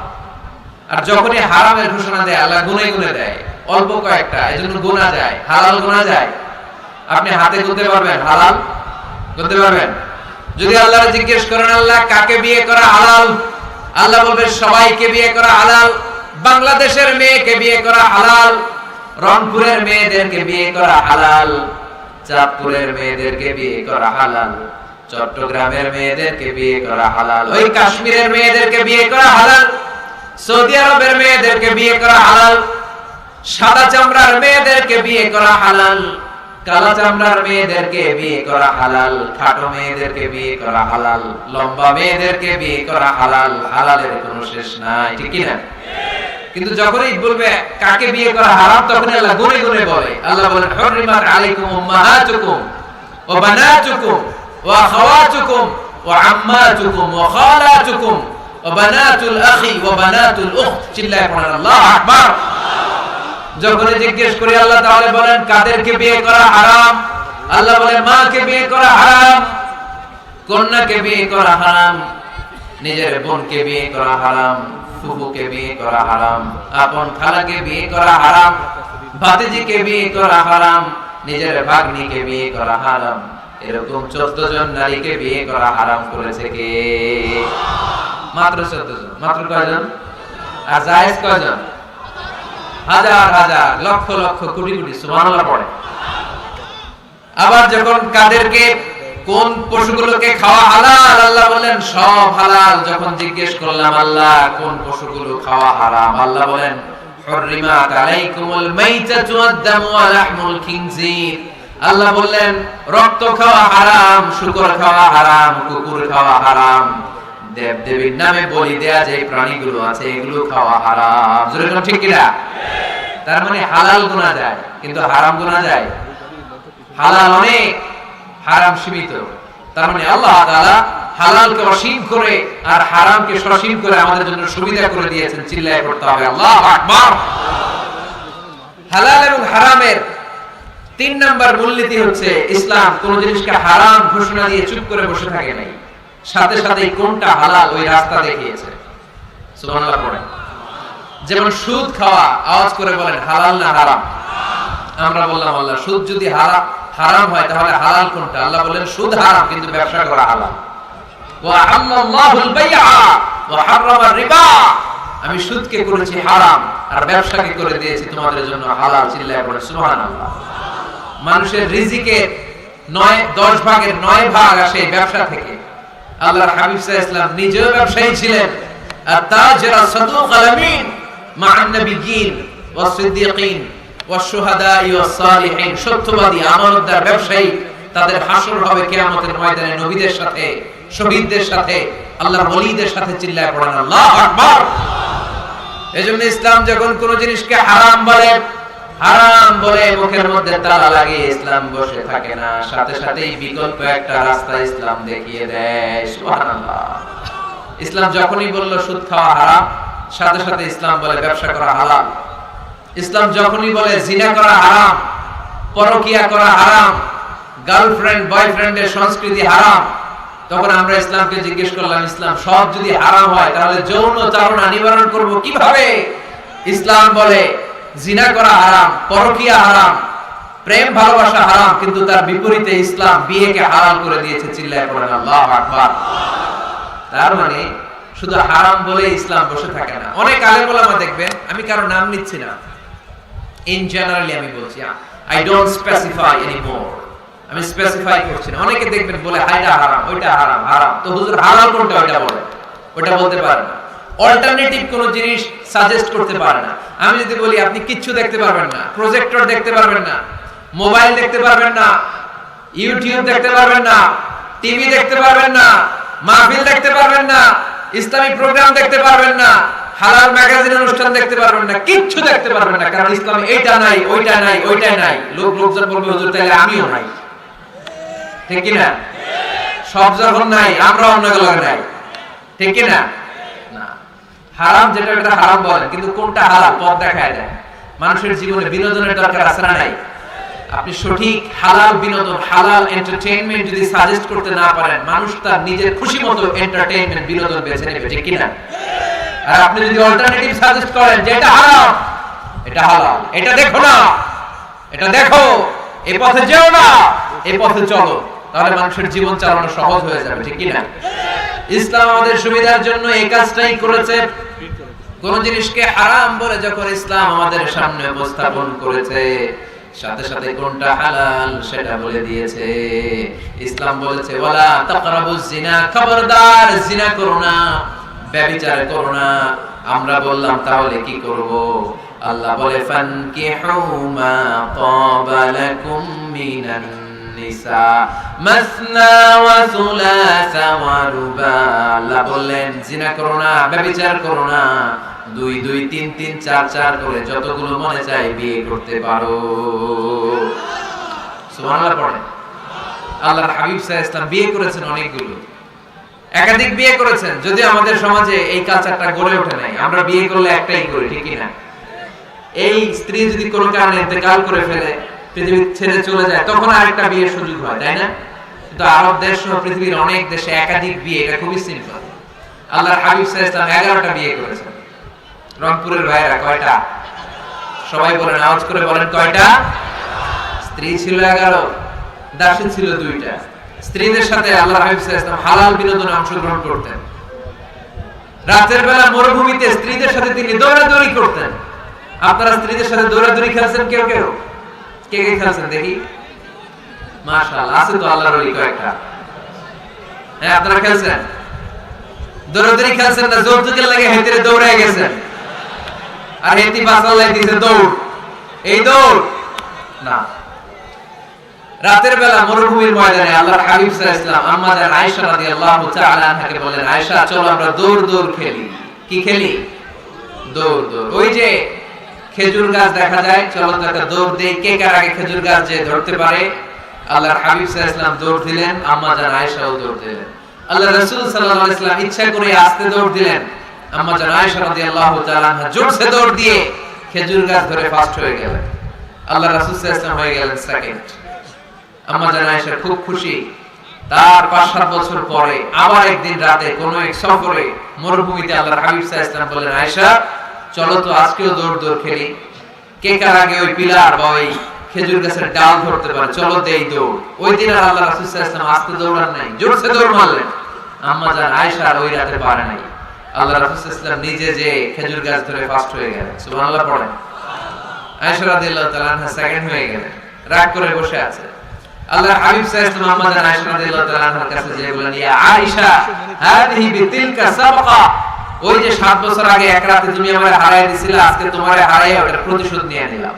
আর যখনই হারামের ঘোষণা দেয় আল্লাহ গুনে গুনে দেয়, অল্প কয়েকটা, এজন্য গোনা যায়, হালাল গোনা যায়। আপনি হাতে গুনতে পারবেন হালাল? গুনতে পারবেন? যদি আল্লাহর জিজ্ঞেস করেন আল্লাহ কাকে বিয়ে করা হালাল, আল্লাহ বলবে সবাইকে বিয়ে করা হালাল। বাংলাদেশের মেয়েকে বিয়ে করা হালাল, রংপুরের মেয়েদেরকে বিয়ে করা হালাল, চাঁদপুরের মেয়েদেরকে বিয়ে করা হালাল, চট্টগ্রামের মেয়েদেরকে বিয়ে করা হালাল, ওই কাশ্মীরের মেয়েদেরকে বিয়ে করা হালাল, সৌদি আরবের মেয়েদেরকে বিয়ে করা হালাল, সাদা চামড়ার মেয়েদেরকে বিয়ে করা হালাল, কালো চামড়ার মেয়েদেরকে বিয়ে করা হালাল, খাটো মেয়েদেরকে বিয়ে করা হালাল, লম্বা মেয়েদেরকে বিয়ে করা হালাল। হালালের কোনো শেষ নাই, ঠিক কি না? কিন্তু যখনই বলবে কাকে বিয়ে করা হারাম তখন আল্লাহ গুনে গুনে বলে। আল্লাহ বলেন, হুররিমাত আলাইকুম উম্মাহাতুকুম ওয়া বানাতুকুম ওয়া আখাওয়াতুকুম ওয়া আম্মাতুকুম ওয়া খালাতুকুম ওয়া বানাতুল আখি ওয়া বানাতুল উখত। চিল্লায়ে পড়েন আল্লাহু আকবার। যখনই জিজ্ঞেস করি আল্লাহ তাআলা বলেন কাদেরকে বিয়ে করা হারাম, আল্লাহ বলেন মাকে বিয়ে করা হারাম, কন্যাকে বিয়ে করা হারাম, নিজের বোনকে বিয়ে করা হারাম, ফুফুকে বিয়ে করা হারাম, আপন খালাকে বিয়ে করা হারাম, ভাতিজিকে বিয়ে করা হারাম, নিজের ভাগ্নিকে বিয়ে করা হারাম। এরকম 14 জন নারীকে বিয়ে করা হারাম করেছে কে? মাত্র 14 জন। মাত্র কয়জন? আর জায়েজ কয়জন? হাজার হাজার, লক্ষ লক্ষ, কোটি কোটি। সুবহানাল্লাহ পড়ে। আবার যখন কাদেরকে, কোন পশুগুলোকে খাওয়া হালাল, আল্লাহ বলেন সব হালাল। যখন জিজ্ঞেস করলাম আল্লাহ কোন পশুগুলো খাওয়া হারাম, আল্লাহ বলেন হুররিমাত আলাইকুমুল মাইতাতু ওয়াদ-দামু ওয়া লাহমুল খিনজির। আল্লাহ বললেন রক্ত খাওয়া হারাম, শূকর খাওয়া হারাম, কুকুর খাওয়া হারাম, দেব দেবীর নামে বলি দেয়া যে প্রাণীগুলো আছে এগুলো খাওয়া হারাম। জোরে বলুন ঠিক কি না? তার মানে হালাল গোনা যায় কিন্তু হারাম গোনা যায়? হালাল অনেক, হারাম সীমিত। তার মানে আল্লাহ তাআলা হালালকে অসীম করে আর হারামকে সসীম করে আমাদের জন্য সুবিধা করে দিয়েছেন। চিল্লায়ে পড়তে হবে আল্লাহু আকবার। হালাল এবং হারামের 3 নাম্বার মূলনীতি হচ্ছে ইসলাম কোন জিনিসকে হারাম ঘোষণা দিয়ে চুপ করে বসে থাকে নাই, সাথে সাথে কোনটা হালাল ওই রাস্তা দেখিয়েছে। সুবহানাল্লাহ পড়েন। যেমন সুদ খাওয়া, আওয়াজ করে বলেন হালাল না হারাম? আমরা বললাম আল্লাহ সুদ যদি হারাম হয় তাহলে হালাল কোনটা? আল্লাহ বলেন সুদ হারাম কিন্তু ব্যবসা করা হালাল। ওয়া আল্লাহুল বাইআ ওয়া হারামার রিবা। আমি সুদকে করেছি হারাম আর ব্যবসাকে করে দিয়েছি তোমাদের জন্য হালাল। চিল্লায়ে পড়ে সুবহানাল্লাহ। মানুষের রিজিকের 10 ভাগের 9 ভাগ আসে ব্যবসা থেকে। আল্লাহর হাবিব সাল্লাল্লাহু আলাইহি ওয়াসাল্লাম নিজেও ব্যবসায়ী ছিলেন। আত-তাজিরা সাদুক আল-আমিন মা'আন নাবিয়্যিন ওয়াস সিদ্দীকিন ওয়াস শুহাদা'i ওয়াস সালিহিন। সত্যবাদী আমানতদার ব্যবসায়ী, তাদের হাসর হবে কিয়ামতের ময়দানে নবীদের সাথে, শহীদদের সাথে, আল্লাহর ওলিদের সাথে। চিল্লায়ে পড়েন আল্লাহু আকবার। এজন্য ইসলাম যখন কোন জিনিসকে হারাম বলে মুখের মধ্যে তালা লাগিয়ে ইসলাম বসে থাকে না, সাথে সাথেই বিকল্প একটা রাস্তা ইসলাম দেখিয়ে দেয়। সুবহানাল্লাহ। ইসলাম যখনই বলল সুদ খাওয়া হারাম, সাথে সাথে ইসলাম বলে ব্যবসা করা হালাল। ইসলাম যখনই বলে জিনা করা হারাম, পরকিয়া করা হারাম, গার্লফ্রেন্ড বয়ফ্রেন্ডের সংস্কৃতি হারাম, তখন আমরা ইসলামকে জিজ্ঞেস করলাম ইসলাম সব যদি হারাম হয় তাহলে যৌন চারণা নিবারণ করব কিভাবে? ইসলাম বলে জিনা করা হারাম, পরকিয়া হারাম, প্রেম ভালোবাসা হারাম, কিন্তু তার বিপরীতে ইসলাম বিয়েকে হালাল করে দিয়েছে। চিল্লায়ে পড়েন আল্লাহু আকবার। তার মানে শুধু হারাম বলে ইসলাম বসে থাকে না। অনেক আলেম ওলামা দেখবেন, আমি কারো নাম নিচ্ছি না, ইন জেনারেলি আমি বলছি, আই ডোন্ট স্পেসিফাই এনিমোর। আমি স্পেসিফাই করছি না। অনেকে দেখবেন বলে হাইটা হারাম, ওইটা হারাম, হারাম। তো হুজুর হালাল কোনটা ওইটা বলে, ওইটা বলতে পারে না। অল্টারনেটিভ কোন জিনিস সাজেস্ট করতে পারে না। আমি যদি বলি আপনি কিচ্ছু দেখতে পারবেন না, প্রজেক্টর দেখতে পারবেন না, মোবাইল দেখতে পারবেন না, ইউটিউব দেখতে পারবেন না, টিভি দেখতে পারবেন না, মাহফিল দেখতে পারবেন না, ইসলামিক প্রোগ্রাম দেখতে পারবেন না, হালাল ম্যাগাজিন অনুষ্ঠান দেখতে পারবেন না, কিচ্ছু দেখতে পারবেন না, কারণ ইসলামে এইটা নাই, ওইটা নাই, ওইটা নাই। লোকজন বলবে হুজুর তাহলে আমিও নাই, ঠিক কি না? সব যখন নাই আমরা অন্যগুলো নাই, ঠিক কি না? না, হারাম যেটা এটা হারাম বলেন, কিন্তু কোনটা হালাল পথ দেখায় দেয়। মানুষের জীবনে বিনোদনের দরকার আছে না নাই? আপনি সঠিক হালাল বিনোদন, হালাল এন্টারটেইনমেন্ট যদি সাজেস্ট করতে না পারেন, মানুষ তার নিজের খুশি মতো এন্টারটেইনমেন্ট বিনোদন বেছে নেবে, ঠিক কি না? আর আপনি যদি অল্টারনেটিভ সাজেস্ট করেন যে এটা হারাম, এটা হালাল, এটা দেখো না, এটা দেখো, এই পথে যেও না, এই পথে চলো, তাহলে মানুষের জীবন চালানো সহজ হয়ে যাবে, ঠিক কি না? ইসলাম আমাদের সুবিধার জন্য এই কাজটাই করেছে। কোন জিনিসকে হারাম বলে যখন ইসলাম আমাদের সামনে উপস্থাপন করেছে, সাথে সাথে কোনটা হালাল সেটা বলে দিয়েছে। ইসলাম বলেছে ওয়ালা তাকরাবুজ জিনা, খবরদার জিনা করো না, ব্যভিচার করো না। আমরা বললাম তাহলে কি করব? আল্লাহ বলে ফানকিহু মা তাবা লাকুম মিনান নিসা মাসনা ওয়া সুলাসা ওয়া রুবা। আল্লাহ বললেন জিনা করো না, ব্যভিচার করো না, 2 2 3 3 4 4 করে যতগুলো মনে চায় বিয়ে করতে পারো। সুবহানাল্লাহ পড়েন। আল্লাহর হাবিব সাল্লাল্লাহু আলাইহি ওয়াসাল্লাম বিয়ে করেছেন অনেকগুলো, একাধিক বিয়ে করেছেন। যদি আমাদের সমাজে এই কালচারটা গড়ে ওঠে নাই, আমরা বিয়ে করলে একটাই করি, ঠিক কি না? এই স্ত্রী যদি কোনো কারণে ইন্তেকাল করে ফেলে, পৃথিবী ছেড়ে চলে যায়, তখন আরেকটা বিয়ের সুযোগ হয়, তাই না? কিন্তু আরব দেশ সহ পৃথিবীর অনেক দেশে একাধিক বিয়ে, এটা খুবই সিম্পল। আল্লাহর হাবিব সাল্লাল্লাহু আলাইহি ওয়াসাল্লাম 11টা বিয়ে করেছেন। রংপুরের ভাইরা কয়টা? সবাই বলেন, আওয়াজ করে বলেন কয়টা? স্ত্রী ছিল 11, দাসী ছিল 2টা। স্ত্রীদের সাথে আল্লাহর হাবিব সাল্লাল্লাহু আলাইহি ওয়াসাল্লাম হালাল বিনোদনে অংশগ্রহণ করতেন। রাতের বেলা মরুভূমিতে স্ত্রীদের সাথে তিনি দৌড়াদৌড়ি করতেন। আপনারা স্ত্রীদের সাথে দৌড়াদৌড়ি খেলছেন কেউ কেউ? কে কে খেলছেন দেখি? মাশাআল্লাহ, আছে তো আল্লাহর ওলি কয়েকটা। হ্যাঁ, আপনারা খেলছেন? দৌড়াদৌড়ি খেলছেন না যৌতুকের লাগে হেঁটে দৌড়ায় গেছেন? আর হেঁটে বাসাল্লাই দিতে দৌড়, এই দৌড় না। রাতের বেলা মরুভূমির ময়দানে আল্লাহর হাবিব সাল্লাল্লাহু আলাইহি ওয়াসাল্লাম আম্মা জান আয়েশা রাদিয়াল্লাহু তাআলা আনহাকে বলেন, আয়েশা চলো আমরা দৌড় দৌড় খেলি। কি খেলি? দৌড় দৌড়। ওই যে খেজুর গাছ দেখা যায়, চলো তো একটা দৌড় দেই, কে কার আগে খেজুর গাছ যে ধরতে পারে। আল্লাহর হাবিব সাল্লাল্লাহু আলাইহি ওয়াসাল্লাম দৌড় দিলেন, আম্মা জান আয়েশাও দৌড় দিলেন। আল্লাহ রাসূল সাল্লাল্লাহু আলাইহি ওয়াসাল্লাম ইচ্ছা করে আস্তে দৌড় দিলেন, আম্মা জান আয়েশা রাদিয়াল্লাহু তাআলা আনহা জোরসে দৌড় দিয়ে খেজুর গাছ ধরে ফার্স্ট হয়ে গেলেন। আল্লাহ রাসূল সাল্লাল্লাহু আলাইহি ওয়াসাল্লাম হয়ে গেলেন সেকেন্ড। আম্মা জান আয়েশা খুব খুশি। তার 5-7 বছর পরে আবার একদিন রাতে কোন এক সফরে মরুভূমিতে আল্লাহর হাবিব সাল্লাল্লাহু আলাইহি ওয়াসাল্লাম বলেন, আয়েশা চলো তো আজকেও দৌড় দৌড় খেলি, কে কার আগে ওই পিলার বা ওই খেজুর গাছের ডাল ধরতে পারে, চলো দেই দৌড়। ওই দিন আর আল্লাহ রাসূল সাল্লাল্লাহু আলাইহি ওয়াসাল্লাম আস্তে দৌড়ান নাই, জোরসে দৌড় মারলেন। আম্মা জান আয়েশা আর ওই রাতে পারে নাই। আল্লাহ রাসূল সাল্লাল্লাহু আলাইহি ওয়াসাল্লাম নিজে যে খেজুর গাছ ধরে ফার্স্ট হয়ে গেলেন। সুবহানাল্লাহ পড়েন। আয়েশা রাদিয়াল্লাহু তাআলা আনহা সেকেন্ড হয়ে গেলেন, রাগ করে বসে আছে। আল্লাহর হাবিব সাল্লাল্লাহু আলাইহি ওয়াসাল্লাম আম্মা জান আয়েশা রাদিয়াল্লাহু তাআলা আনহার কাছে যে বলেন, ইয়া আয়েশা হাদিহি বিতিলকা সাবকা, ওই যে 7 বছর আগে এক রাতে তুমি আমারে হারায় দিছিলে, আজকে তোমারে হারায় ওটার প্রতিশোধ নিয়ে নিলাম।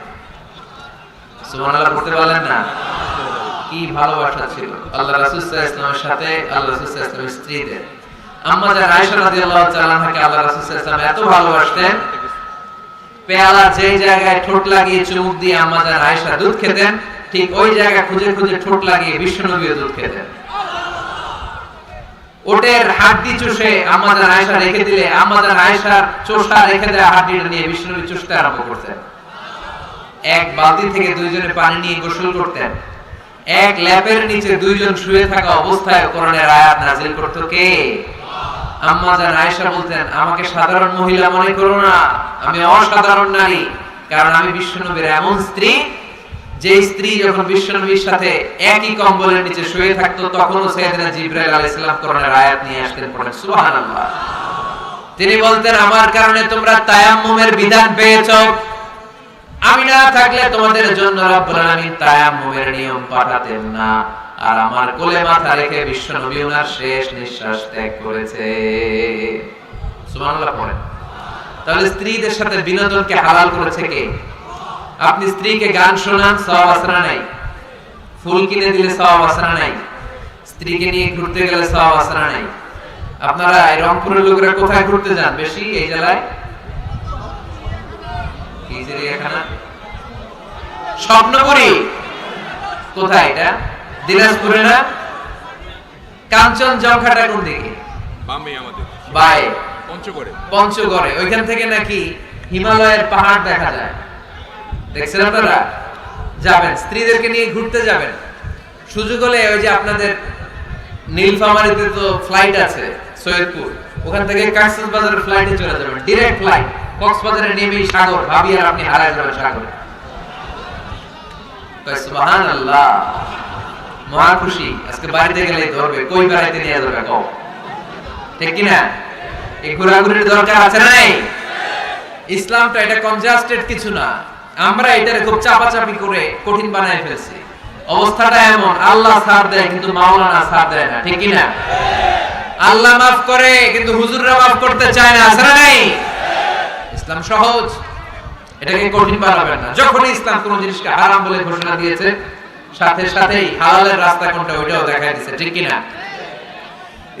সুবহানাল্লাহ পড়তে বলেন না? কি ভালোবাসা ছিল আল্লাহ রাসূল সাল্লাল্লাহু আলাইহি ওয়াসাল্লামের সাথে, আল্লাহ রাসূল সাল্লাল্লাহু আলাইহি ওয়াসাল্লামের স্ত্রীদের। আম্মা জান আয়েশা রাদিয়াল্লাহু তাআলা আনহাকে আল্লাহ রাসূল সাল্লাল্লাহু আলাইহি ওয়াসাল্লাম এত ভালোবাসতেন, পেয়ালা যে জায়গায় ঠোঁট লাগিয়ে চুমুক দিয়ে আম্মা জান আয়েশা দুধ খেতেন, ঠিক ওই জায়গা খুঁজে খুঁজে ঠোঁট লাগিয়ে বিশ্বনবীও দুধ খেতেন। ওটের হাড্ডি চুষে আম্মা জান আয়েশা রেখে দিলে, আম্মা জান আয়েশার চোষা রেখে দেওয়া হাড্ডিটা নিয়ে বিশ্বনবী চুষতে আরম্ভ করতেন। এক বালতি থেকে দুইজনে পানি নিয়ে গোসল করতেন। এক ল্যাপের নিচে দুইজন শুয়ে থাকা অবস্থায় কোরআনের আয়াত নাযিল করত কে? আম্মা জান আয়েশা বলতেন, আমাকে সাধারণ মহিলা মনে করো না, আমি অসাধারণ নারী, কারণ আমি বিশ্বনবীর এমন স্ত্রী যে স্ত্রী যখন বিশ্বনবীর সাথে একই কম্বলের নিচে শুয়ে থাকতো, তখনও সাইয়েদনা জিবরাইল আলাইহিস সালাম কোরআনের আয়াত নিয়ে আসতেন, পড়েন সুবহানাল্লাহ। তিনি বলতেন, আমার কারণে তোমরা তায়াম্মুমের বিধান পেয়েছো, আমি না থাকলে তোমাদের জন্য রব্বুল আলামিন তায়াম্মুমের নিয়ম পাঠাতেন না। আর আমার কোলে মাথা রেখে বিশ্ব নবী ওনার শেষ নিঃশ্বাস ত্যাগ করেছে। সুবহানাল্লাহ পড়েন। তাহলে স্ত্রীদের সাথে বিনোদনকে হালাল করেছে কে? আপনি স্ত্রীকে গান শোনান, সওয়াব আছে না নাই? ফুল কিনে দিলে সওয়াব আছে না নাই? স্ত্রীকে নিয়ে ঘুরতে গেলে সওয়াব আছে না নাই? আপনারা এই রংপুরের লোকেরা কোথায় ঘুরতে যান বেশি এই জেলায়? কি চিড়িয়াখানা? স্বপ্নপুরী। কোথায় এটা? দিনাজপুরে না? কাঞ্চনজঙ্ঘাটা কোন দিকে? বামে আমাদের বাই পঞ্চগড়ে। ওইখান থেকে নাকি হিমালয়ের পাহাড় দেখা যায়। দেখছেন আপনারা? যাবেন, স্ত্রীদেরকে নিয়ে ঘুরতে যাবেন। সুযোগ হলে ওই যে আপনাদের নীলফামারীতে তো ফ্লাইট আছে সৈয়দপুর, ওখান থেকে কক্সবাজারের ফ্লাইটে চলে যাবেন, ডিরেক্ট ফ্লাইট। কক্সবাজারে নেমেই সাগর, ভাবি আর আপনি হারায় যাবেন সাগরে। সুবহানাল্লাহ, মহা খুশি। আজকে বাড়িতে গেলে ধরবে, কই বেড়াইতে নিয়ে যাবে কও, ঠিক কি না? এই ঘোরাঘুরির দরকার আছে না নাই? ইসলামটা এটা কনজাস্টেড কিছু না, আমরা এটারে খুব চাপাচাপি করে কঠিন বানায় ফেলছি। অবস্থাটা এমন, আল্লাহ ছাড় দেয় কিন্তু মাওলানা ছাড় দেয় না, ঠিক কি না? আল্লাহ মাফ করে কিন্তু হুজুররা মাফ করতে চায় না, আছে না নাই? ইসলাম সহজ, এটাকে কঠিন বানাবেন না। যখন ইসলাম কোন জিনিসকে হারাম বলে ঘোষণা দিয়েছে, সাথে সাথেই হালালের রাস্তা কোনটা ওইটাও দেখাই দিয়েছে, ঠিক কি না?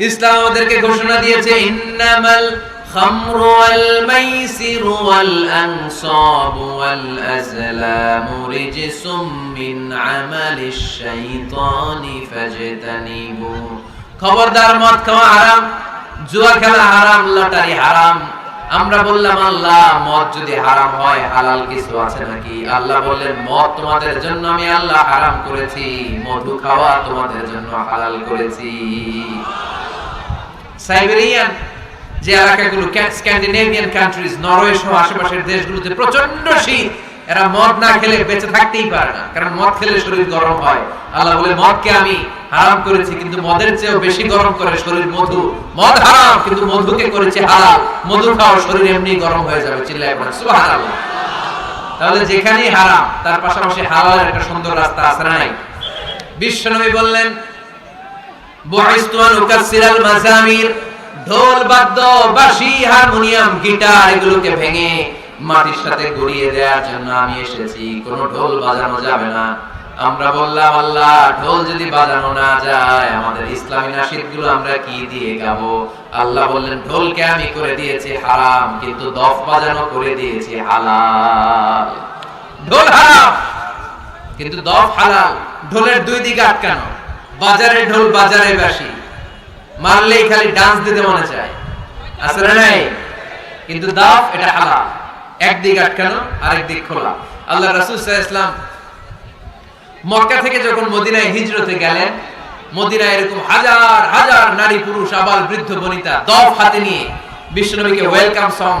ইসলাম আমাদেরকে ঘোষণা দিয়েছে ইন্নামাল খামরু ওয়াল মাইসিরু ওয়াল আনসাবু ওয়াল আজলামু রিজসুম মিন আমালিশ শাইতানি ফাজতানিবু। খবরদার, মদ খাওয়া হারাম, জুয়া খেলা হারাম, লটারি হারাম। আমরা বললাম আল্লাহ, মদ যদি হারাম হয় হালাল কিছু আছে নাকি? আল্লাহ বললেন মদ তোমাদের জন্য আমি আল্লাহ হারাম করেছি, মধু খাওয়া তোমাদের জন্য হালাল করেছি। সাইবেরিয়ান যে এলাকাগুলো, স্ক্যান্ডিনেভিয়ান কান্ট্রিজ, নরওয়ে সহ আশেপাশের দেশগুলোতে প্রচন্ড শীত, এরা মদ না খেলে বেঁচে থাকতেই পারে না, কারণ মদ খেলে শরীর গরম হয়। আল্লাহ বলে মদকে আমি হারাম করেছি, কিন্তু মদের চেয়েও বেশি গরম করে শরীর মধু। মদ হারাম কিন্তু মধুকে করেছে হালাল, মধু খাওয়া শরীর এমনি গরম হয়ে যাবে। চিল্লায় পড়ে সুবহানাল্লাহ। তাহলে যেখানেই হারাম তার পাশাপাশি হালালের একটা সুন্দর রাস্তা আছে না নাই? বিশ্বনবী বললেন বুইস্তু আন উকাসসিরাল মাযামির, ঢোল বাদ্য বাঁশি হারমোনিয়াম গিটার এগুলোকে ভেঙে মাটির সাথে গড়িয়ে দেওয়ার জন্য আমি এসেছি, কোনো ঢোল বাজানো যাবে না। আমরা বললাম আল্লাহ, ঢোল যদি বাজানো না যায় আমাদের ইসলামী নাশিদগুলো আমরা কি দিয়ে গাবো? আল্লাহ বললেন ঢোলকে আমি করে দিয়েছি হারাম, কিন্তু দফ বাজানো করে দিয়েছি হালাল। ঢোল হারাম কিন্তু দফ হালাল। ঢোলের দুই দিকে আটকানো, বাজারে ঢোল বাজারে বাঁশি, মারলেই খালি ডান্স দিতে মনে চায়, আছে না নাই? কিন্তু দফ এটা হালাল, একদিক আটকানো আরেক দিক খোলা। আল্লাহ রাসূল সাল্লাল্লাহু আলাইহি ওয়াসাল্লাম মক্কা থেকে যখন মদিনায় হিজরতে গেলেন, মদিনায় এরকম হাজার হাজার নারী পুরুষ আবাল বৃদ্ধ বনিতা দফ হাতে নিয়ে বিশ্বনবীকে ওয়েলকাম সং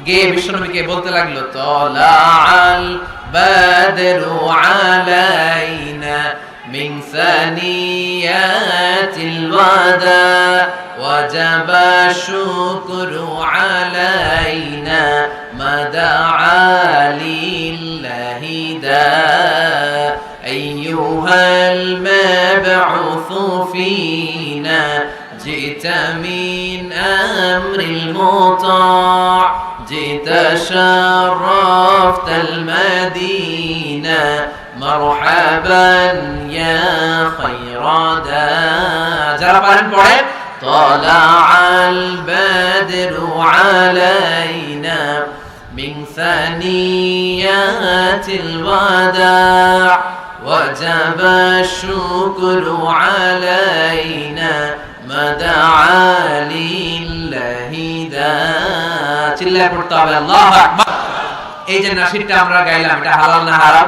গেয়ে বিশ্বনবীকে বলতে লাগলো, তালাআল বাদরু আলাইনা মিন সানিয়াতিল ওয়াদা ওয়াজাবা শুকরু আলাইনা মাদাআ লিল্লাহি দা أيها المبعوث فينا جئت من أمر المطاع جئت شرفت المدينة مرحبا يا خير داع طلع البدر علينا من ثنيات الوداع وجب الشكر علينا مدعا لله داع চিল্লায় পড়তে হবে আল্লাহু আকবার। এই যে নাশিদটা আমরা গাইলাম, এটা হালাল না হারাম?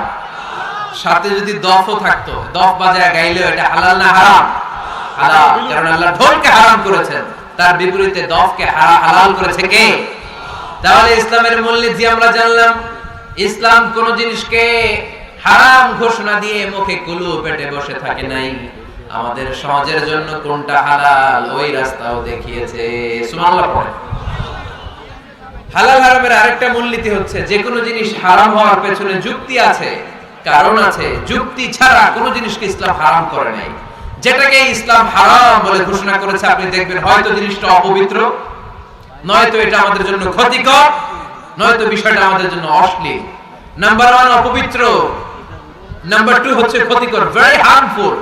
সাথে যদি দফও থাকতো, দফ বাজায় গাইলেও এটা হালাল না হারাম? হালাল, কারণ আল্লাহ ঢোলকে হারাম করেছেন, তার বিপরীতে দফকে হালাল করেছে কে? তাহলে ইসলামের মূলনীতি আমরা জানলাম। ইসলাম কোন জিনিসকে হারাম ঘোষণা দিয়ে মুখে কুলু পেটে বসে থাকে নাই, আমাদের সমাজের জন্য কোনটা হালাল ওই রাস্তাও দেখিয়েছে। সুবহানাল্লাহ পড়ে। হালাল হারামের আরেকটা মূলনীতি হচ্ছে যে কোনো জিনিস হারাম হওয়ার পেছনে যুক্তি আছে, কারণ আছে। যুক্তি ছাড়া কোনো জিনিসকে ইসলাম হারাম করে নাই। যেটাকে ইসলাম হারাম বলে ঘোষণা করেছে আপনি দেখবেন হয়তো জিনিসটা অপবিত্র, নয়তো এটা আমাদের জন্য ক্ষতিকর, নয়তো বিষয়টা আমাদের জন্য অশ্লীল। নাম্বার 1 অপবিত্র, নাম্বার 2 হচ্ছে ক্ষতিকর, ভেরি হার্মফুল,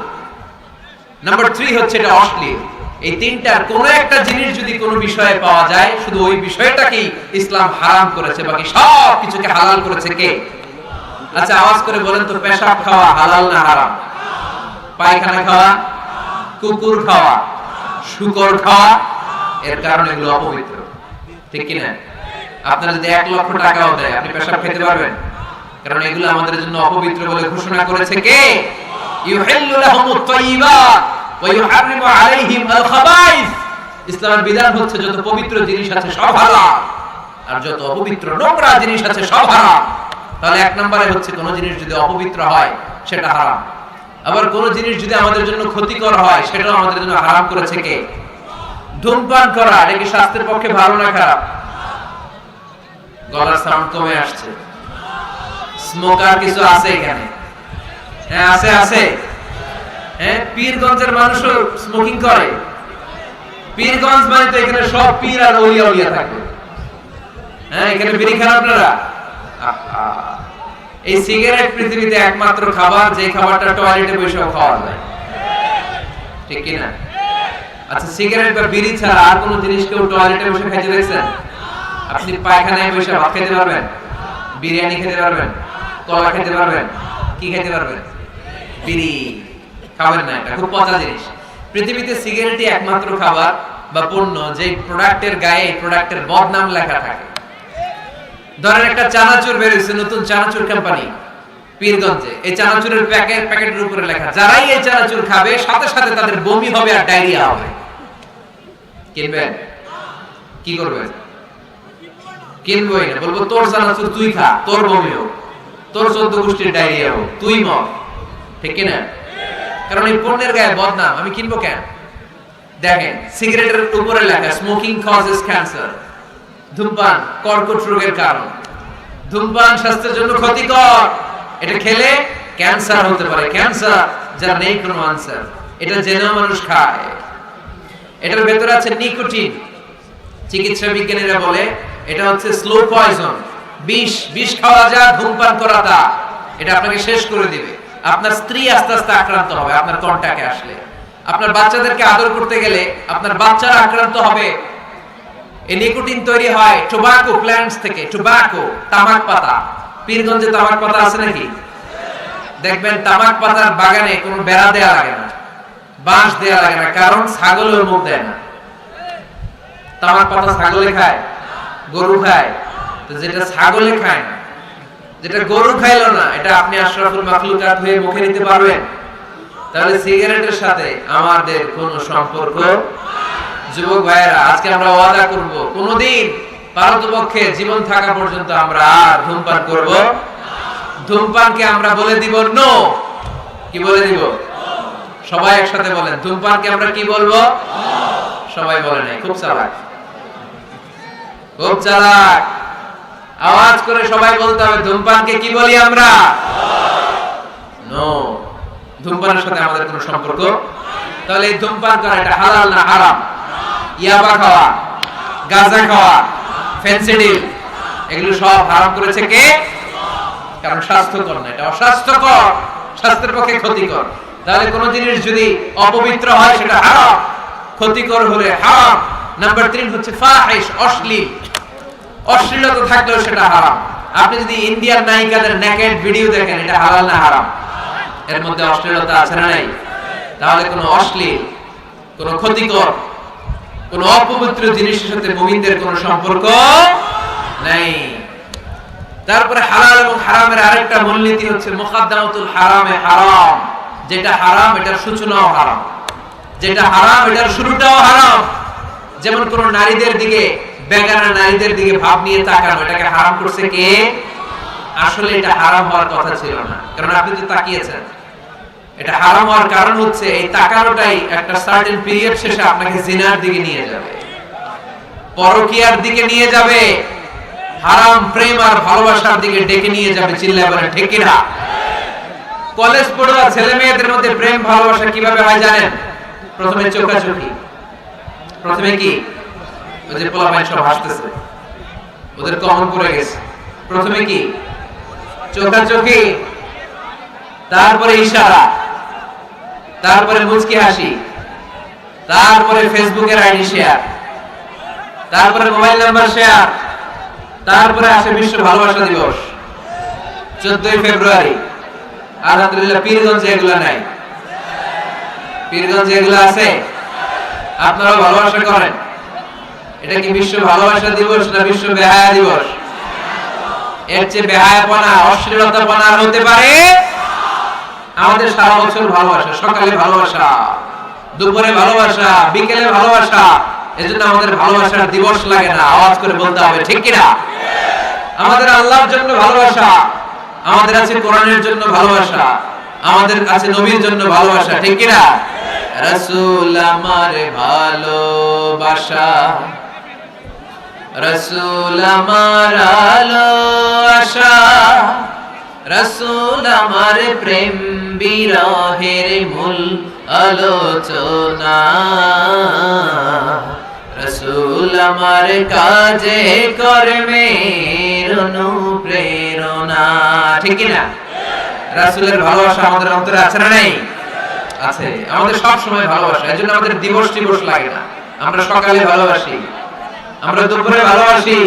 নাম্বার 3 হচ্ছে এটা অশ্লীল। এই তিনটার কোন একটা জিনিস যদি কোনো বিষয়ে পাওয়া যায়, শুধু ওই বিষয়টাকেই ইসলাম হারাম করেছে, বাকি সব কিছুকে হালাল করেছে কে? আচ্ছা আওয়াজ করে বলেন তো, পেশাব খাওয়া হালাল না হারাম? পায়খানা খাওয়া, কুকুর খাওয়া, শুকর খাওয়া, এর কারণে এগুলো অপবিত্র, ঠিক কি না? আপনারা যদি 1 লক্ষ টাকাও দেয়, আপনি পেশাব খেতে পারবেন? কারণ এগুলো আমাদের জন্য অপবিত্র বলে ঘোষণা করেছে কে? ইউহিল্লু লাহুমুত তাইয়্যিবাত ওয়া ইউহাররিমু আলাইহিম আল খাবাইস। ইসলামের বিধান হচ্ছে যত পবিত্র জিনিস আছে সব হালাল, আর যত অপবিত্র নোংরা জিনিস আছে সব হারাম। তাহলে 1 নম্বরে হচ্ছে কোন জিনিস যদি অপবিত্র হয় সেটা হারাম, আবার কোন জিনিস যদি আমাদের জন্য ক্ষতিকর হয় সেটাও আমাদের জন্য হারাম করেছে কে? ধূমপান করা, এটা কি স্বাস্থ্যের পক্ষে ভালো না খারাপ? গলার সাউন্ড কমে আসছে। স্মোকার কিছু আছে এখানে? হ্যাঁ আছে, আছে। হ্যাঁ, পীরগঞ্জের মানুষও স্মোকিং করে। পীরগঞ্জ মানে তো এখানে সব পীর আর ওলিয়া ওলিয়া থাকে। হ্যাঁ, এখানে বিড়ি খান আপনারা? এই সিগারেট পৃথিবীতে একমাত্র খাবার যে খাবারটা টয়লেটে বসেও খাওয়া যায়, ঠিক কি না? আচ্ছা, সিগারেট বা বিড়ি ছাড়া আর কোন জিনিস কেউ টয়লেটে বসে খাইতে দেখছেন? আপনি পায়খানায় বসে ভাত খেতে পারবেন? বিরিয়ানি খেতে পারবেন? কলা খেতে পারবেন? কি খেতে পারবেন? বিড়ি খাবেন না, এটা খুব পচা জিনিস। পৃথিবীতে সিগারেটই একমাত্র খাবার বা পণ্য যে প্রোডাক্টের গায়ে প্রোডাক্টের বদনাম লেখা থাকে। ধরেন একটা চানাচুর বের হইছে, নতুন চানাচুর কোম্পানি পীরগঞ্জে, এই চানাচুরের প্যাকেটের উপরে লেখা যারাই এই চানাচুর খাবে সাথে সাথে তাদের বমি হবে আর ডায়রিয়া হবে। কিনবেন? কি করবেন? কিনবই না, বলবো তোর চানাচুর তুই খা, তোর বমি হোক, তোর 14 গোষ্ঠীর ডায়রিয়া হোক, তুই মর, ঠিক কি না? কারণ এই পণ্যের গায়ে বদনাম, আমি কিনবো কেন? দেখেন সিগারেটের উপরে লেখা স্মোকিং কজেস ক্যান্সার, ধূমপান কর্কট রোগের কারণ, ধূমপান স্বাস্থ্যের জন্য ক্ষতিকর, এটা খেলে ক্যান্সার হতে পারে, ক্যান্সার যার নেই কোনো আনসার, এটা জেনেও মানুষ খায়। এটার ভেতরে আছে নিকোটিন, চিকিৎসা বিজ্ঞানীরা বলে এটা হচ্ছে স্লো পয়জন, বিষ খাওয়া যা, ধূমপান করা তা, এটা আপনাকে শেষ করে দিবে। আপনার স্ত্রী আস্তে আস্তে আক্রান্ত হবে আপনার কন্টাক্টে আসলে, আপনার বাচ্চাদেরকে আদর করতে গেলে আপনার বাচ্চারা আক্রান্ত হবে। এই নিকোটিন তৈরি হয় টোবাকো প্ল্যান্টস থেকে, টোবাকো তামাক পাতা। পীরগঞ্জে তামাক পাতা আছে নাকি? দেখবেন তামাক পাতার বাগানে কোনো বেড়া দেয়া লাগে না, বাঁশ দেয়া লাগে না, কারণ ছাগলের মুখ দেয় না। তামাক পাতা ছাগলে খায়, গরু খায়, তো যেটা ছাগলে খায় না, যেটা গরু খাইলো না, এটা আপনি আশরাফুল মাখলুকাত হয়ে মুখে নিতে পারবেন? তাহলে সিগারেটের সাথে আমাদের কোনো সম্পর্ক। যুবক ভাইয়েরা, আজকে আমরা ওয়াদা করব কোনদিন পারতপক্ষে জীবন থাকা পর্যন্ত আমরা আর ধূমপান করব। ধূমপানকে আমরা বলে দিব নো। কি বলে দিব? সবাই একসাথে বলেন, ধূমপানকে আমরা কি বলবো? সবাই বলে নাই, খুব চালাক, খুব চালাক। আওয়াজ করে সবাই বলতে হবে, ধূমপানকে কি বলি আমরা? নো। ধূমপানের সাথে আমাদের কোনো সম্পর্ক। তাহলে এই ধূমপান করা এটা হালাল না হারাম? ইয়াবা খাওয়া, গাঁজা খাওয়া, ফেনসিডিল, এগুলো সব হারাম করেছে কে? কারণ স্বাস্থ্যকর না, এটা অস্বাস্থ্যকর, স্বাস্থ্যের পক্ষে ক্ষতিকর। তাহলে কোন জিনিস যদি অপবিত্র হয় সেটা হারাম, ক্ষতিকর হলে হারাম। নাম্বার 3 হচ্ছে ফাহিশ, অশ্লীল, অশ্লীলতা থাকলেও সেটা হারাম। আপনি যদি ইন্ডিয়ান নায়িকাদের নেকেড ভিডিও দেখেন, এটা হালাল না হারাম? এর মধ্যে অশ্লীলতা আছে না নাই? তাহলে কোনো অশ্লীল, কোনো ক্ষতিকর, কোন অপবিত্র জিনিসের সাথে মুমিনদের কোনো সম্পর্ক নাই। তারপরে হালাল এবং হারামের আরেকটা মূলনীতি হচ্ছে মুকাদ্দামাতুল হারামে হারাম। যেটা হারাম এটার সূচনাও হারাম, যেটা হারাম এটার শুরুটাও হারাম। যেমন কোন নারীদের দিকে, বেগানা নারীদের দিকে ভাব নিয়ে তাকানো, এটাকে হারাম করছে কে? আসলে এটা হারাম হওয়ার কথা ছিল না, কারণ আপনি তো তাকিয়েছেন। এটা হারাম হওয়ার কারণ হচ্ছে এই তাকানোটাই একটা সার্টেন পিরিয়ড শেষে আপনাকে জিনার দিকে নিয়ে যাবে, পরকীয়ার দিকে নিয়ে যাবে। হারাম প্রেম আর ভালোবাসার দিকে ডেকে নিয়ে যাবে, চিল্লায় বলেন ঠিক কিনা? কলেজ পড়ুয়া ছেলে মেয়েদের মধ্যে প্রেম ভালোবাসা কিভাবে হয় জানেন? প্রথমে চোখাচোখি, প্রথমে কি ওই যে পোলাপাইন সব হাসতেছে, ওদের কমন পড়ে গেছে। প্রথমে কি চোখাচোখি, তারপরে ইশারা, তারপরে মুচকি হাসি, তারপরে ফেসবুকের আইডি শেয়ার, তারপরে মোবাইল নাম্বার শেয়ার, তারপরে আসে বিশ্ব ভালোবাসা দিবস 14ই ফেব্রুয়ারি। আলহামদুলিল্লাহ পীরগঞ্জে এগুলা নাই, পীরগঞ্জে এগুলা আছে। আপনারা ভালোবাসা করেন, এটা কি বিশ্ব ভালোবাসা দিবস না বিশ্ব বেহায়া দিবস? এর চেয়ে বেহায়াপনা অশ্লীলতাপনা হতে পারে? আমাদের সারা বছর ভালোবাসা, সকালে ভালোবাসা, দুপুরে ভালোবাসা, বিকেলে ভালোবাসা, এজন্য আমাদের ভালোবাসার দিবস লাগে না। আওয়াজ করে বলতে হবে ঠিক কিনা? আমাদের আল্লাহর জন্য ভালোবাসা, আমাদের আছে কোরআনের জন্য ভালোবাসা, আমাদের আছে নবীর জন্য ভালোবাসা, ঠিক কিনা? রাসূল আমার ভালোবাসা, রাসূল আমার আলো আশা, রাসূল আমার প্রেম বিরহের মূল আলোচনা, রাসূল আমার কাজে কর্মের অনুপ্রেরণা, ঠিক কি না? রাসূলের ভালোবাসা আমাদের অন্তরে আছে না নাই? আছে, আমাদের সব সময় ভালোবাসা। এজন্য আমাদের দিবস টিবস লাগে না। আমরা সকালে ভালোবাসি, আমরা দুপুরে ভালোবাসি,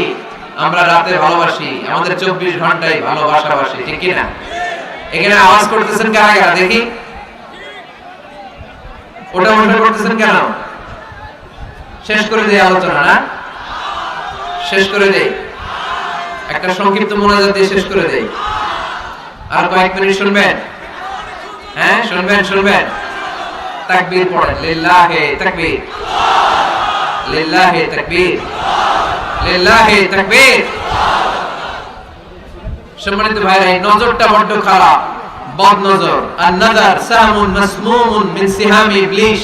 আমরা রাতে ভালোবাসি, আমাদের 24 ঘন্টায় ভালোবাসাবাসি, ঠিক কি না? এখানে আওয়াজ করতেছেন কারা কারা দেখি? ওটা মনে করতেছেন কেন? শেষ করে দেই আলোচনা না? শেষ করে দেই, একটা সংক্ষিপ্ত মোনাজাত দিয়ে শেষ করে দেই। আর কয়েক মিনিট শুনবেন? হ্যাঁ শুনবেন, শুনবেন। তাকবীর পড়েন, লিল্লাহি তাকবীর, লিল্লাহি তাকবীর, লিল্লাহি তাকবীর। সম্মানিত ভাইরা, এই নজরটা বড্ড খারাপ, বদ নজর। আর নাজার সামুন মাসমুমুন মিন সিহামি ইবলিশ।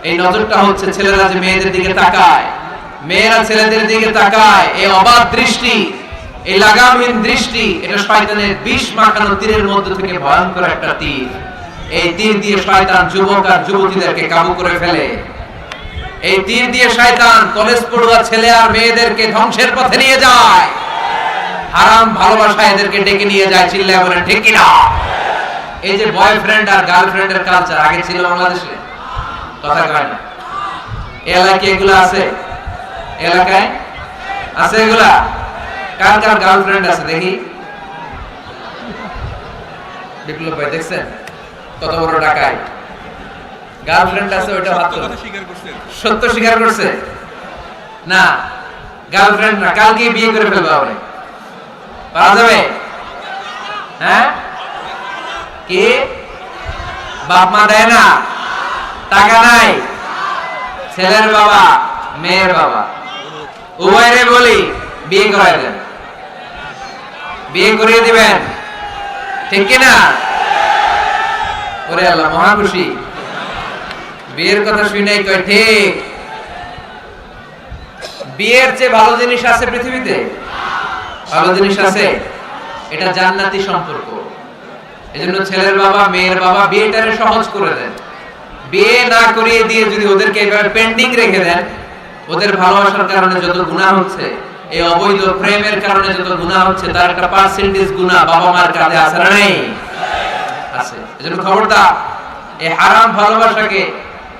এই নজরটা হচ্ছে ছেলেরা যে মেয়েদের দিকে তাকায়, মেয়েরা ছেলেদের দিকে তাকায়, এই অবাধ দৃষ্টি, এই লাগামহীন দৃষ্টি, এটা শয়তানের বিষ মাখানো তীরের মধ্যে থেকে ভয়ঙ্কর একটা তীর। এই তীর দিয়ে শয়তান যুবক আর যুবতীদেরকে কাবু করে ফেলে। এই তীর দিয়ে শয়তান কলেজ পড়ুয়া ছেলে আর মেয়েদেরকে ধ্বংসের পথে নিয়ে যায়। হারাম ভালোবাসা এদেরকে ডেকে নিয়ে যায়, চিল্লায় বলেন ঠিক কি না? এই যে বয়ফ্রেন্ড আর গার্লফ্রেন্ডের কালচার আগে ছিল বাংলাদেশে, কথা কয় না। এলাকায় এগুলো আছে? এলাকায় আছে এগুলা? কার কার গার্লফ্রেন্ড আছে দেখি? বিপ্লব ভাই দেখছেন কত বড় টাকায় গার্লফ্রেন্ড আছে? ওইটা হাত তোলো। সত্য স্বীকার করছে না? গার্লফ্রেন্ড না, কালকে বিয়ে করে ফেলবে হবে, পারা যাবে? হ্যাঁ, কি বাপ মা দেয় না, টাকা নাই, ছেলের বাবা মেয়ের বাবা উভয়ের বলি বিয়ে করাই দেন, বিয়ে করিয়ে দিবেন, ঠিক কিনা? ওরে আল্লাহ, মহা খুশি। বিয়ের কথা শুনে কয় ঠিক। বিয়ের চেয়ে ভালো জিনিস আছে পৃথিবীতে? ভালো জিনিস আছে? এটা জান্নাতি সম্পর্ক। এজন্য ছেলের বাবা মেয়ের বাবা বিয়েটারে সহজ করে দেন। বিয়ে না করিয়ে দিয়ে যদি ওদেরকে এইভাবে পেন্ডিং রেখে দেন, ওদের ভালোবাসার কারণে যত গুনাহ হচ্ছে, এই অবৈধ প্রেমের কারণে যত গুনাহ হচ্ছে, তার একটা পার্সেন্টেজ গুনাহ বাবা মার কাঁধে আছে না নাই? আছে। এজন্য খবরদার, এই হারাম ভালোবাসাকে,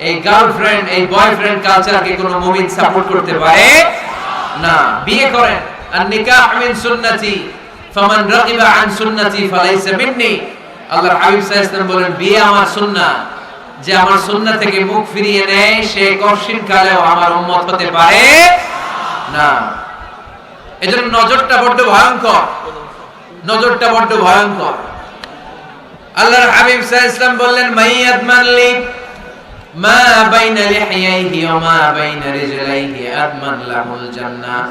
এই গার্লফ্রেন্ড এই বয়ফ্রেন্ড কালচারকে কোনো মুমিন সাপোর্ট করতে পারে না। বিয়ে করেন, আর নিকাহ মিন সুন্নতি ফামান রাগিবা আন সুন্নতি ফালাইসা মিন্নি। আল্লাহর হাবিব সাল্লাল্লাহু আলাইহি ওয়াসাল্লাম বলেন, বিয়ে আমার সুন্নাহ, যে আমার সুন্নাহ থেকে মুখ ফিরিয়ে নেয় সে কশিন কালেও আমার উম্মত হতে পারে না। এজন্য নজরটা বড় ভয়ঙ্কর, নজরটা বড় ভয়ঙ্কর। আল্লাহর হাবিব সাল্লাল্লাহু আলাইহি ওয়াসাল্লাম বললেন, মাইয়াদমান লি মা বাইনা লিহিয়াইহি ওয়া মা বাইনা রিজলাইহি আদমান লাহুল জান্নাহ।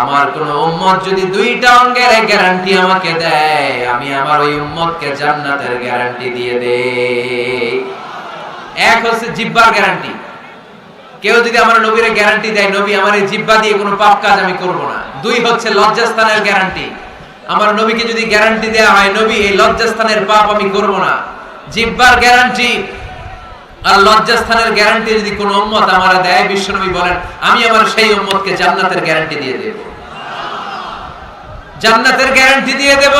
আমার কোন উম্মত যদি দুইটা অঙ্গের গ্যারান্টি আমাকে দেয়, আমি আমার ওই উম্মতকে জান্নাতের গ্যারান্টি দিয়ে দেই। এক হচ্ছে জিহ্বার গ্যারান্টি, কেউ যদি আমার নবীর গ্যারান্টি দেয় নবী আমার এই জিহ্বা দিয়ে কোনো পাপ কাজ আমি করব না, দুই হচ্ছে লজ্জাস্থানের গ্যারান্টি। আমার নবীকে যদি গ্যারান্টি দেয়া হয় নবী এই লজ্জাস্থানের পাপ আমি করব না, জিহ্বার গ্যারান্টি আর লজ্জাস্থানের গ্যারান্টি যদি কোন উম্মত আমারা দেয়, বিশ্বনবী বলেন আমি আমার সেই উম্মতকে জান্নাতের গ্যারান্টি দিয়ে দেব, জান্নাতের গ্যারান্টি দিয়ে দেব।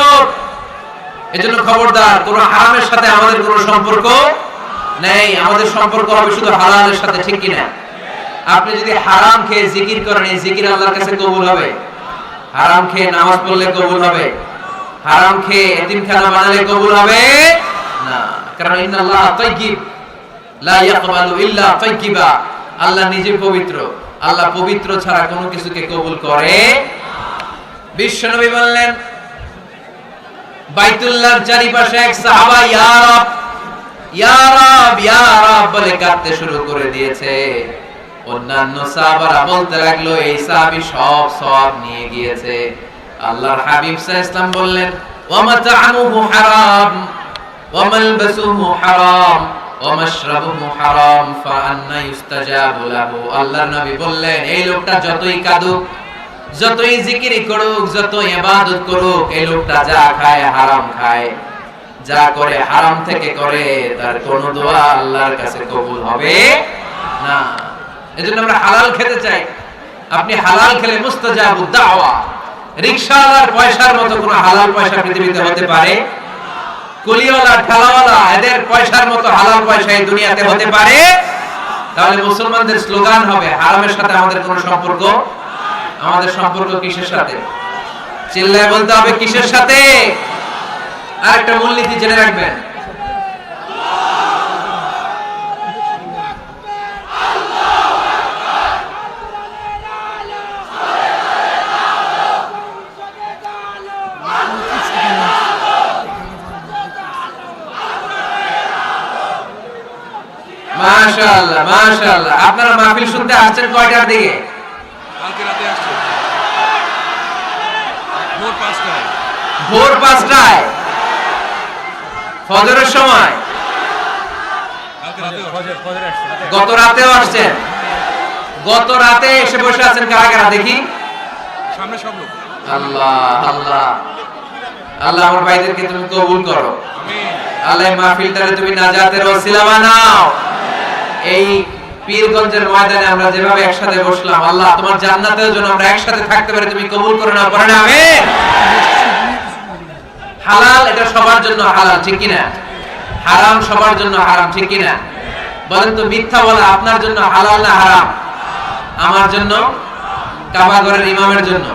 এজন্য খবরদার, কোন হারামের সাথে আমাদের কোনো সম্পর্ক নেই, আমাদের সম্পর্ক হবে শুধু হালালের সাথে, ঠিক কি না? আপনি যদি হারাম খেয়ে জিকির করেন, এই জিকির আল্লাহর কাছে কবুল হবে? হারাম খেয়ে নামাজ পড়লে কবুল হবে? হারাম খেয়ে এতিমখানা বানালে কবুল হবে না, কারণ ইন্নাল্লাহ তাইয়্যিব লা ইয়াকবালু ইল্লা তাইয়্যিবা। আল্লাহ নিজে পবিত্র, আল্লাহ পবিত্র ছাড়া কোনো কিছুকে কবুল করে। বিশ্বনবী বললেন বাইতুল্লাহর চারিপাশে এক সাহাবা ইয়া রাব ইয়া রাব ইয়া রাব বলে কাঁদতে শুরু করে দিয়েছে। অন্যান্য সাহাবারা বলতে লাগলো এই সাহাবী সব সওয়াব নিয়ে গিয়েছে। আল্লাহর হাবিব সাল্লাল্লাহু আলাইহি ওয়াসাল্লাম বললেন ওয়া মাতা'মুহু হারাম ওয়া মালবাসুহু হারাম ওয়া মাশরাবুহু হারাম ফাআন্না ইউস্তাজাবু লাহু। আল্লাহর নবী বললেন এই লোকটা যতই কাঁদুক, যতই জিকির করুক, যত ইবাদত করুক, এই লোকটা যা খায় হারাম খায়, যা করে হারাম থেকে করে, তার কোনো দোয়া আল্লাহর কাছে কবুল হবে না। এজন্য আমরা হালাল খেতে চাই। আপনি হালাল খেলে মুস্তাজাবুদ দাওয়া। রিকশাওয়ালার পয়সার মতো কোনো হালাল পয়সা পৃথিবীতে হতে পারে? কুলিওয়ালা, ঠেলাওয়ালা, এদের পয়সার মতো হালাল পয়সা এই দুনিয়াতে হতে পারে? তাহলে মুসলমানদের স্লোগান হবে হারামের সাথে আমাদের কোনো সম্পর্ক। আমাদের সম্পর্ক কিসের সাথে? চিল্লায় বলতে হবে কিসের সাথে? আরেকটা মূলনীতি জেনে রাখবেন, মাশাআল্লাহ মাশাআল্লাহ। আপনারা মাহফিল শুনতে আসছেন কয়টার দিকে? কালকে রাতে আসছে ভোর 5টায়। ভোর 5টায় ফজরের সময়? কালকে রাতে ফজর আসছে। গত রাতেও আসছেন? গত রাতে এসে বসে আছেন কারা কারা দেখি? সামনে সব লোক। আল্লাহ আল্লাহ আল্লাহ, আমার ভাইদেরকে তুমি কবুল করো। আমিন। আল্লাহ মাহফিলটারে তুমি নাজাতের ওসিলা বানাও। এই পীরগঞ্জের ময়দানে আমরা যেভাবে একসাথে বসলাম, আল্লাহ তোমার জান্নাতের জন্য আমরা একসাথে থাকতে পারি তুমি কবুল করে নাও, পড়েন আমিন। হালাল এটা সবার জন্য হালাল, ঠিক কি না? হারাম সবার জন্য হারাম, ঠিক কি না? বলেন তো মিথ্যা বলা আপনার জন্য হালাল না হারাম? আমার জন্য, কাবা ঘরের ইমামের জন্য,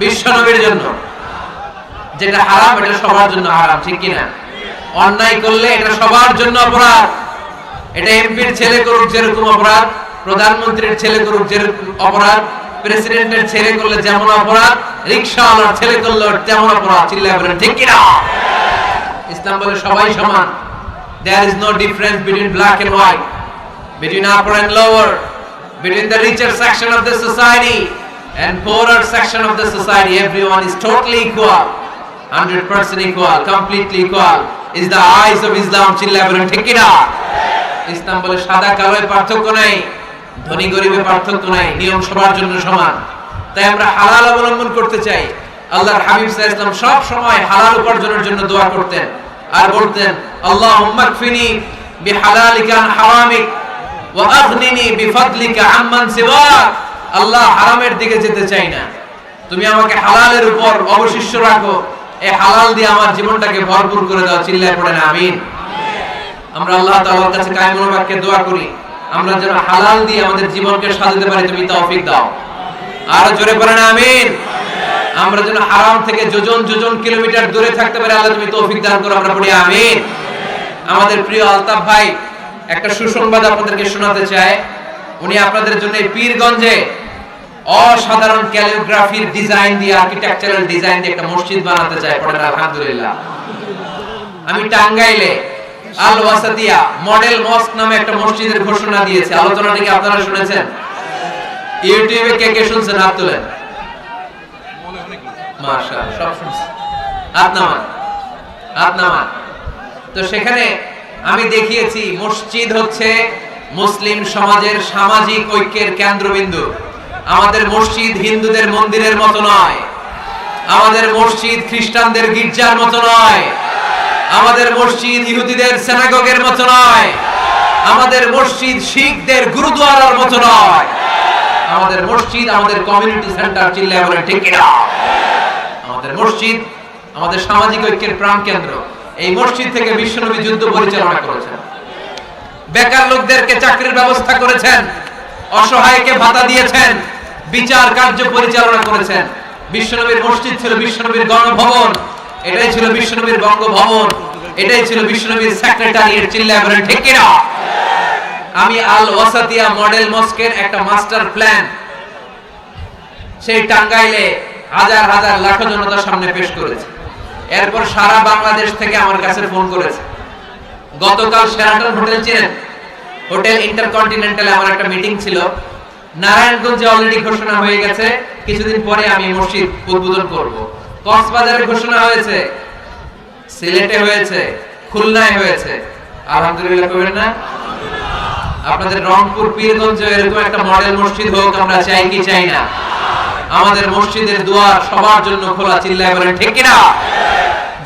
বিশ্ব নবীর জন্য। যেটা হারাম এটা সবার জন্য হারাম, ঠিক কি না? অন্যায় করলে এটা সবার জন্য অপরাধ। এটা এমপির ছেলে করুক যেরকম অপরাধ, প্রধানমন্ত্রীর ছেলে করুক যেরকম অপরাধ, প্রেসিডেন্টের ছেলে করলে যেমন অপরাধ, রিকশাওয়ালার ছেলে করলে তেমন অপরাধ। চিল্লায় বলেন ঠিক কি না? ইসলাম বলে সবাই সমান। There is no difference between black and white, between upper and lower, between the richer section of the society and poorer section of the society. Everyone is totally equal, 100% equal, completely equal is the eyes of Islam. চিল্লায় বলেন ঠিক কি না? ইসলাম বলে সাদা কালোয় পার্থক্য নাই, ধনী গরিবে পার্থক্য নাই, নিয়ম সবার জন্য সমান। তাই আমরা হালাল অবলম্বন করতে চাই। আল্লাহর হাবিব সাল্লাল্লাহু আলাইহি ওয়াসাল্লাম সব সময় হালাল উপার্জনের জন্য দোয়া করতেন আর বলতেন আল্লাহুম্মা কফিনি বিহালালিকা আন হারামিক ওয়া আগনিনি বিফাদলিকা আম্মান সিওয়াক। আল্লাহ হারামের দিকে যেতে চাই না, তুমি আমাকে হালালের উপর অবশিষ্ট রাখো, এই হালাল দিয়ে আমার জীবনটাকে ভরপুর করে দাও। চিল্লায় পড়েন আমিন। আমরা আল্লাহ তাআলার কাছে কায়মুল বাক্যে দোয়া করি আমরা যেন হালাল দিয়ে আমাদের জীবনকে সাজাতে পারি, তুমি তৌফিক দাও। আর জোরে পড়েন আমিন। আমরা যেন হারাম থেকে যোজন যোজন কিলোমিটার দূরে থাকতে পারি, আল্লাহ তুমি তৌফিক দান করো, আমরা পড়ি আমিন। আমাদের প্রিয় আলতাফ ভাই একটা সুসংবাদ আপনাদেরকে শোনাতে চায়। উনি আপনাদের জন্য এই পীরগঞ্জে অসাধারণ ক্যালিগ্রাফির ডিজাইন দিয়ে, আর্কিটেকচারাল ডিজাইন দিয়ে একটা মসজিদ বানাতে চায়। পড়েন আলহামদুলিল্লাহ। আমি টাঙ্গাইলে আল ওয়াসাতিয়া মডেল মস্ক নামে একটা মসজিদের ঘোষণা দিয়েছে। আলোচনাটা কি আপনারা শুনেছেন? ইউটিউবে কে কে শুনছেন হাত তোলেন। মাশাআল্লাহ, সব শুনছেন। হাত নামান। তো সেখানে আমি দেখিয়েছি মসজিদ হচ্ছে মুসলিম সমাজের সামাজিক ঐক্যের কেন্দ্রবিন্দু। আমাদের মসজিদ হিন্দুদের মন্দিরের মতো নয়, আমাদের মসজিদ খ্রিস্টানদের গির্জার মতো নয়, আমাদের মসজিদ ইহুদিদের সিনাগগের মতো নয়, আমাদের মসজিদ শিখদের গুরুদুয়ারার মতো নয়, আমাদের মসজিদ আমাদের কমিউনিটি সেন্টার। চিল্লায় বলেন ঠিক কিনা? আমাদের মসজিদ আমাদের সামাজিক ঐক্যের প্রাণকেন্দ্র। এই মসজিদ থেকে বিশ্বনবী যুদ্ধ পরিচালনা করেছেন, বেকার লোকদেরকে চাকরির ব্যবস্থা করেছেন, অসহায়কে ভাতা দিয়েছেন, বিচার কার্য পরিচালনা করেছেন। বিশ্বনবীর মসজিদ ছিল বিশ্বনবীর গণভবন, এটাই ছিল বিশ্বনবীর বঙ্গভবন, এটাই ছিল বিশ্বনবীর সেক্রেটারিয়েট। চিল্লায় বলেন ঠিক কিনা? আমি আল ওয়াসাতিয়া মডেল মস্কের একটা মাস্টার প্ল্যান সেই টাঙ্গাইলে হাজার হাজার লাখ জনতার সামনে পেশ করেছে। এরপর সারা বাংলাদেশ থেকে আমার কাছে ফোন করেছে। গতকাল শেরাটন হোটেল চেনেন, হোটেল ইন্টারকন্টিনেন্টালে আমার একটা মিটিং ছিল। নারায়ণগঞ্জে অলরেডি ঘোষণা হয়ে গেছে, কিছুদিন পরে আমি মসজিদ উদ্বোধন করব। কক্সবাজারে ঘোষণা হয়েছে, সিলেটে হয়েছে, খুলনায় হয়েছে। আলহামদুলিল্লাহ কইবেন না? আপনাদের রংপুর পীরগঞ্জে এরকম একটা মডেল মসজিদ হোক, আমরা চাই কি চাই না? আমাদের মসজিদের দুয়ার সবার জন্য খোলা। চিল্লায় বলেন ঠিক কিনা?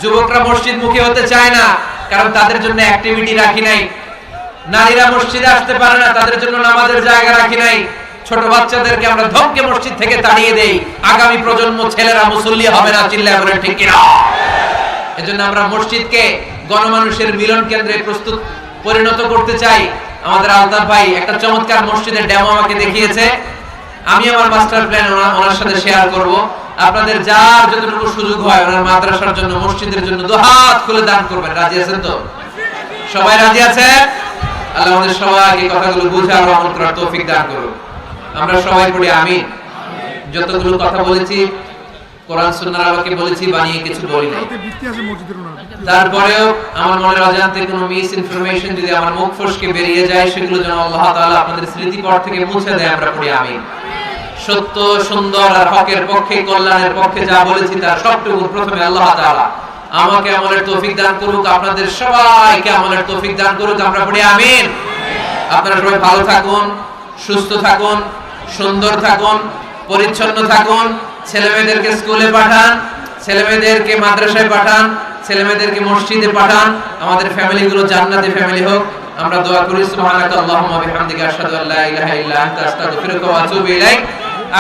যুবকরা মসজিদ মুখী হতে চায় না, কারণ তাদের জন্য অ্যাক্টিভিটি রাখি নাই। নারীরা মসজিদে আসতে পারে না, তাদের জন্য নামাজের জায়গা রাখি নাই। ছোট বাচ্চাদেরকে আমরা ধমকে মসজিদ থেকে তাড়িয়ে দেই, আগামী প্রজন্ম ছেলেরা মুসল্লি হবে না। চিল্লায় বলেন ঠিক কিনা? এজন্য আমরা মসজিদকে গণমানুষের মিলন কেন্দ্রে প্রস্তুত পরিণত করতে চাই। আমাদের আলতাফ ভাই একটা চমৎকার মসজিদের ডেমো আমাকে দেখিয়েছে। আমি আমার মাস্টার প্ল্যান ওনার সাথে শেয়ার করব। আপনাদের যার যতটুকু সুযোগ হয় ওনার মাদ্রাসার জন্য, মসজিদের জন্য দুহাত খুলে দান করবেন। রাজি আছেন তো? সবাই রাজি আছে? আল্লাহ আমাদের সবাইকে কথাগুলো বুঝার ও আমল করার তৌফিক দান করুন। আমরা সবাই পড়ি আমিন। যতগুলো কথা বলেছি কোরআন সুন্নাহর আলোকে বলেছি, বানিয়ে কিছু বলি নাই। তারপরেও আমার মনের অজান্তে কোনো মিস ইনফরমেশন যদি আমার মুখ ফসকে বেরিয়ে যায়, সেগুলো যেন আল্লাহ তাআলা আপনাদের স্মৃতিপট থেকে মুছে দেয়। আমরা পড়ি আমিন। সত্য, সুন্দর আর হকের পক্ষে, কল্যাণের পক্ষে যা বলেছি তার সবটুকু প্রথমে আল্লাহ তাআলা আমাকে আমলের তৌফিক দান করুক, আপনাদের সবাইকে আমলের তৌফিক দান করুক। আমরা পড়ি আমিন। আপনারা সবাই ভালো থাকুন, সুস্থ থাকুন, সুন্দর থাকুন, পরিচ্ছন্ন থাকুন। ছেলেমেয়েদেরকে স্কুলে পাঠান, ছেলেমেয়েদেরকে মাদ্রাসায় পাঠান, ছেলেমেয়েদেরকে মসজিদে পাঠান। আমাদের ফ্যামিলিগুলো জান্নাতি ফ্যামিলি হোক। আমরা দোয়া করি সুবহানাকা আল্লাহুম্মা বিহামদিকা আশহাদু আল্লা ইলাহা ইল্লা আনতা আস্তাগফিরুকা ওয়া আতুবু ইলাইক।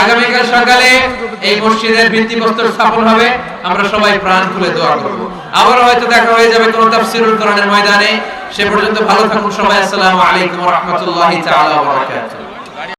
আগামীকাল সকালে এই মসজিদের ভিত্তিপ্রস্তর স্থাপন হবে। আমরা সবাই প্রাণ খুলে দোয়া করব। আবার হয়তো দেখা হয়ে যাবে কোন তাফসীরুল কোরআনের ময়দানে। সে পর্যন্ত ভালো থাকুন সবাই। আসসালামু আলাইকুম ওয়া রাহমাতুল্লাহি তাআলা ওয়া বারাকাতুহু।